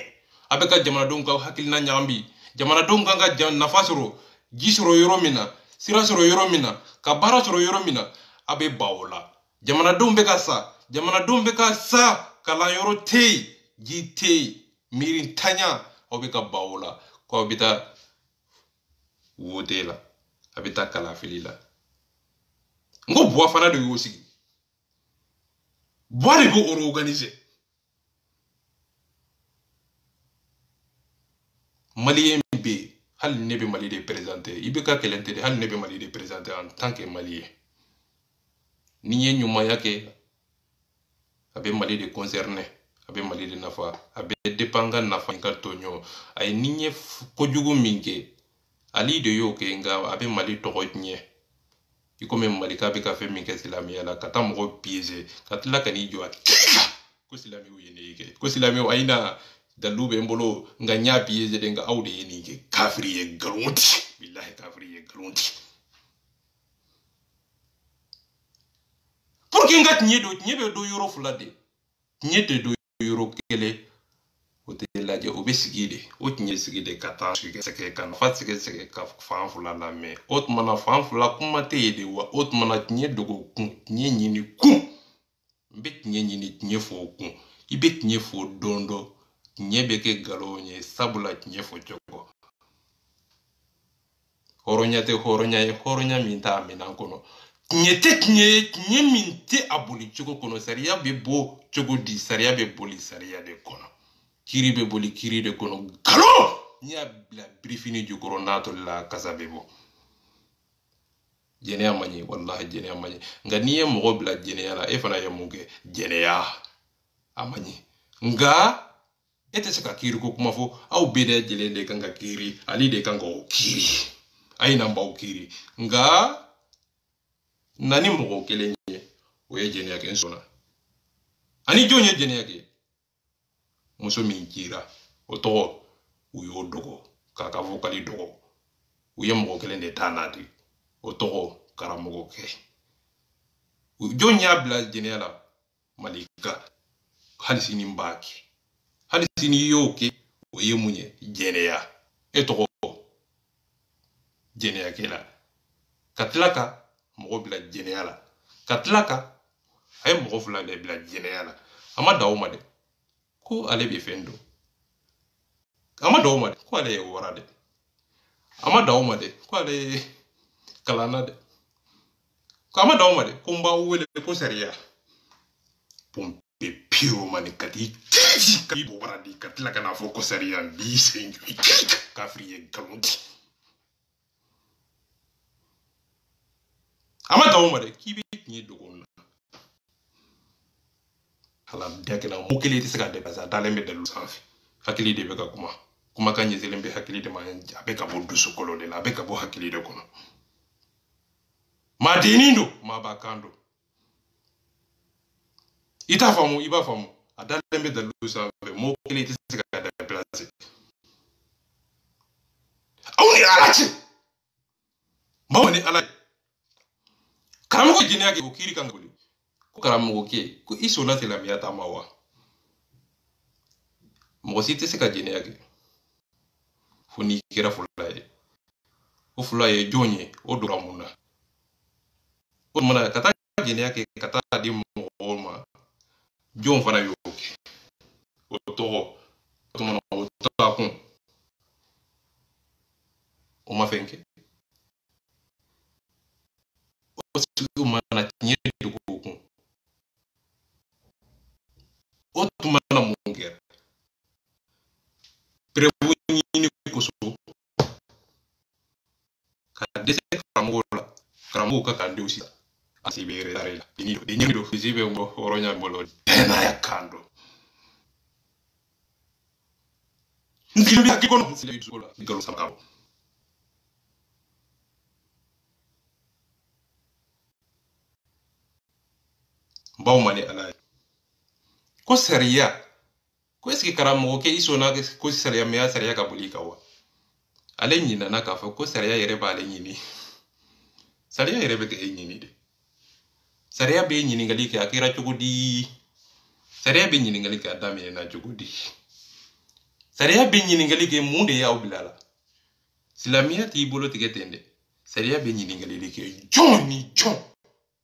abe ka jamana don ka hakilina nyambi jamana don ka nafasoro gisoro yoromina sira soro yoromina ka bara soro yoromina abe baola jamana don be ka sa kala yoro te jite mirin tanya aw be ka baola ko bita wodela abita kala filila ngo bois fana de yosi bois de go organiser malien be hal ne be mali de présenter ibeka kelente de hal ne be mali de présenter en tant que malien ni nyuma yake abe mali de concerné abe mali de nafa abe depanga nafa ngaltonyo ay ninye kojugu minge ali de yo ke nga abe mali togonye ikome mali ka be ka fe minke silami ala kata mo piéger katla kani jo ko silami wo yene ke ko silami wo aina dalube mbolo nga nya piéger de nga awde yene ke kafri ye galonti billahi kafri ye galonti pour que ngat nyebe do euro fulade nyete do euro kele laje o be sigide o tinye sigide kata sike kan fa sike ka fan fula la me ot mana fan fula kuma te yede wa ot mana tinye dogo kun tinye nyini kun mbe tinye nyini tinye fo kun ibe tinye fo dondo tinye beke galonye sabula tinye fo joko horonya minta minan kono tinye minte abuli joko kono sariya be bo jogo di sariya be boli sariya de kono kiri be boli kiri de kono galo nya la briefini ju koronato la kasabebo jene amani wallahi jene amani ngani mo go bla jene ala e fana ya muge jene ya amani nga ete saka kiri ko kuma fo au bede jele de kanga kiri ali de kanga o kiri ai namba o kiri nga nani mo go kelenye o ye jene ya kensona ani jonye jene yake muso min kira o to uyo dogo kaka vokali dogo uye mo kelen de tanati o to karamogo ke jonya bla generala malika halisini mbaki halisini yoke uye munye jeneya eto jeneya kela katlaka mo bla generala katlaka ay mo fula de bla generala ama dawma de ko ale be fendo ama dawma de ko ale worade ama dawma de ko ale kalana de ko ama dawma de ko mba wele ko sariya pompe piro mani kati kati bo waradi katla kana fo ko sariya bi senju ka friye galonti ama dawma de kibe ni dogonna hala dekena mo kele tisaka de baza dalembe de lusanfi hakili de beka kuma kanye zelembe hakili de ma abeka bo dusu kolo de la abeka bo hakili de kono madinindo mabakando ita famu iba famu adalembe de lusanfi mo kele tisaka de place awni alachi mawni alachi karamugo jini yake ukiri kangoli ko karamugo ke ko isona tela miata mawa mo site se ka jini yake funi kira fulaye o fulaye jonye o doramuna o mana kata jini yake kata di mo ma jon fana yoke o to mana o ta kun o ma fenke o su mana tinye do kun o tu mana munger prevu ni kuso ka dese karamugo ka kande usi asibere tarela dinido dinyido fizibe ngo oronya mbolo tena ya kando ngilbi akikono sile bisola ngalo samkabo mbaw mani ala ko sariya ko est-ce que karamo ke isona ko sariya me ya sariya ka boli kawa ale nyina na ka fa ko sariya yere ba ale nyini sariya yere be ke nyini de sariya be nyini ngali ke akira chugudi sariya be nyini ngali ke adami na chugudi sariya be nyini ngali ke munde ya obilala silamia ti bolo tigetende sariya be nyini ngali ke Johnny John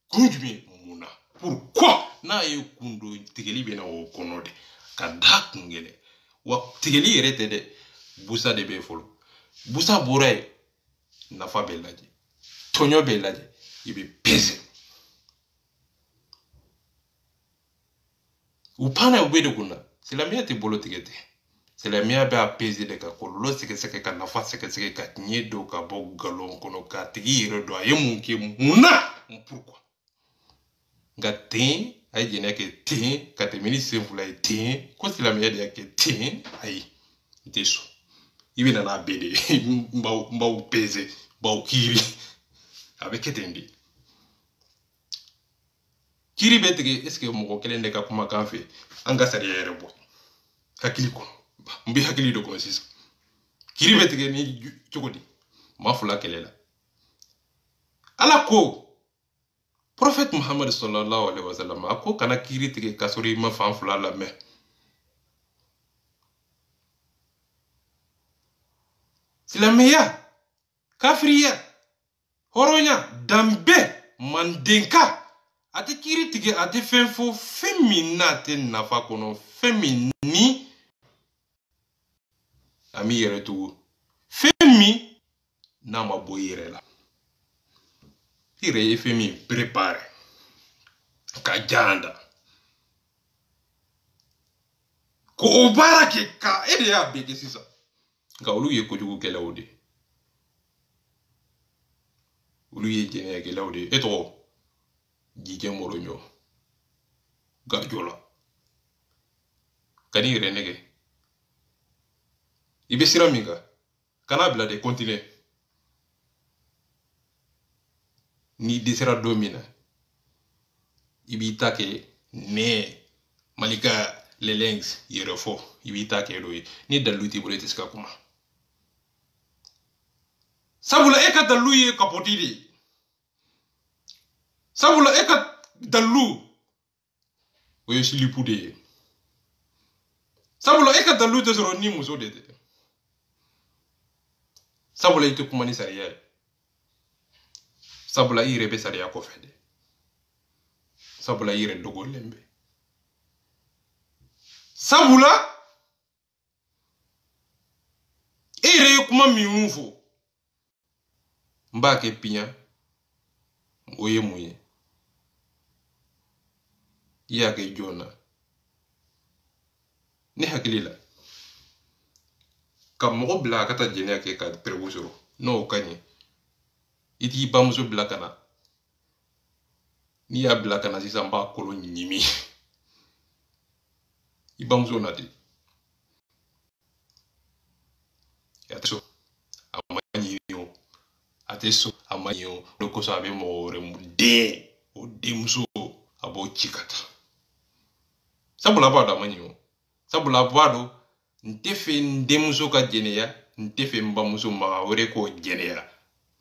kunjumi muna pourquoi na ye kundo tigeli be na o konode kada kungele wa tigeli yere tede busa de be folo busa boray nafa be laje tonyo be laje ibe pese upana ubede kuna silamia ti bolo tigete silamia be apese de ka kololo seke ka nafa seke ka nyedo ka bo galon kono ka tigi yere do ayemunke muna pourquoi ngatin ay jene ke tin ka te ministre fula tin ko silamia de ke tin ay deso ibe na bede mba pese ba kiri avec etendi kiri betege est-ce que mo kelen de ka kuma kan fe anga sari yere bo hakili ko mbi hakili do ko sis kiri betege ni chokodi ma fula kelela ala ko Prophète Muhammad sallallahu alaihi wasallam ako kana kiri tege kasori ma fan fula la me silamia kafriya horonya dambe mandenka ate kiri tige ate fenfo femina te nafa kono femini ami yere tu femi na ma boyere la ire femi prepare ka janda ko obara ke ka ede ya bege sisa ga olu ye ko jugu kele ode olu ye jene kele ode eto jije moronyo ga jola kani renege ibe siraminga kana bla de continuer ni desera domina ibita ke ne malika lelengs yerefo ibita ke loyi ni daluti bolete ska kuma sabula eka dalu kapotidi sabula eka dalu oyo silipude sabula eka dalu te zoro ni muso de sabula ite kuma ni sariya sabula ire be sariya ko fede sabula ire dogo lembe sabula ire kuma miunfo mbake pinya oye muye yake jona ni hakilila kam mo bla kata jene ke ka prebusoro no kanye iti bamuso bla kana ni ya bla kana sisa mba kolo nyimi ibamuso nati yateso amanyo ateso amanyo doko sabe mo remude o demso abo chikata sabula bado amanyo sabula bado ntefe ndemso ka jeneya ntefe mbamuso ma ore ko jeneya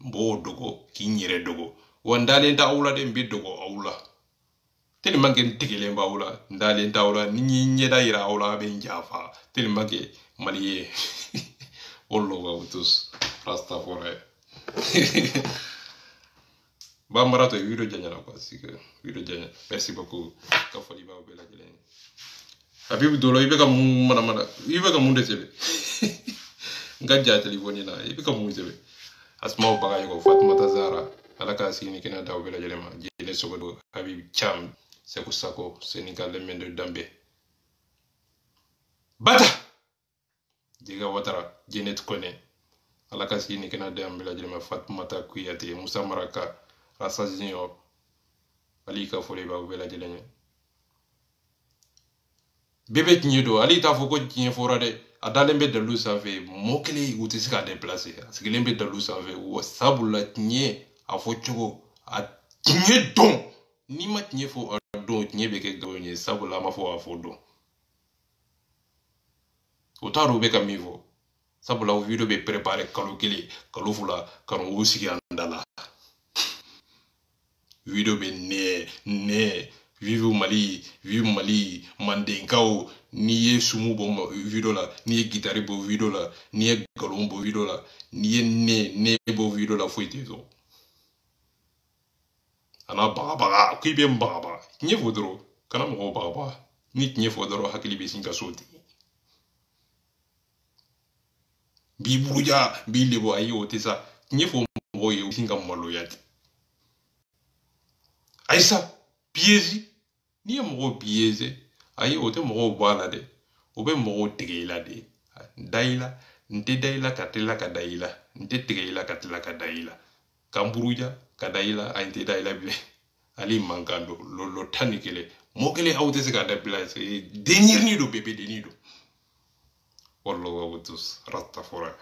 mbo dogo kinyere dogo wandale nta aula de mbi dogo aula teli manke ntikele mba aula ndale nta aula ni nyeda ira aula be njafa teli manke maliye ollo wa utus rasta fore ba marato video janya la quoi c'est que video janya merci beaucoup ka foli ba be la jelen habib dolo ibe ka mu mana ibe ka mu desebe ngaja telefoni na ibe ka mu desebe asma baga yugo Fatuma Zara alaka sini kina daw be la jelema jele sogodo Habib Cham seko sako Senegal le mendo dambe bata diga watara Jenet Kone alaka sini kina dambe la jelema Fatuma Kuyate Musa Maraka Rasa Junior alika fole ba be la jelenya bébé nyedo ali ta foko tien fora de adalembe de lu save mokele utiska déplacer parce que lembe de lu save wo sabula tnie afo chugo a tnie don ni ma tnie fo don tnie beke gawne sabula ma fo afo don o t'a dɔn u bɛ ka min fɔ sabula o video bɛ préparé kalo kelen kalo fila karamɔgɔw sigi an da la video bɛ nɛ vive Mali Mandenkaw n'i ye sumu bɔ video la n'i ye gitari bɔ video la n'i ye galon bɔ video la n'i ye nɛ bɔ video la foyi tɛ sɔrɔ a n'a bagabaga k'i bɛ n bagabaga tiɲɛ fɔ dɔrɔn kana mɔgɔw bagabaga ni tiɲɛ fɔ dɔrɔn hakili bɛ sin ka so ten b'i buruja b'i lebu ayi o tɛ sa tiɲɛ fɔ mɔgɔw ye u sin ka maloya ten ayisa piège n'i ye mɔgɔw piéger ayi o tɛ mɔgɔw bɔ a la dɛ o bɛ mɔgɔw tigɛ i la de da i la n tɛ da i la ka tila ka da i la n tɛ tigɛ i la ka tila ka da i la k'an buruja ka da i la a n tɛ da i la bilen ale man kan don lo tan ni kelen mɔgɔ kelen aw tɛ se ka da bila denɲɛrɛnin don bɛɛ bɛ dennin don wallahu tous rastafari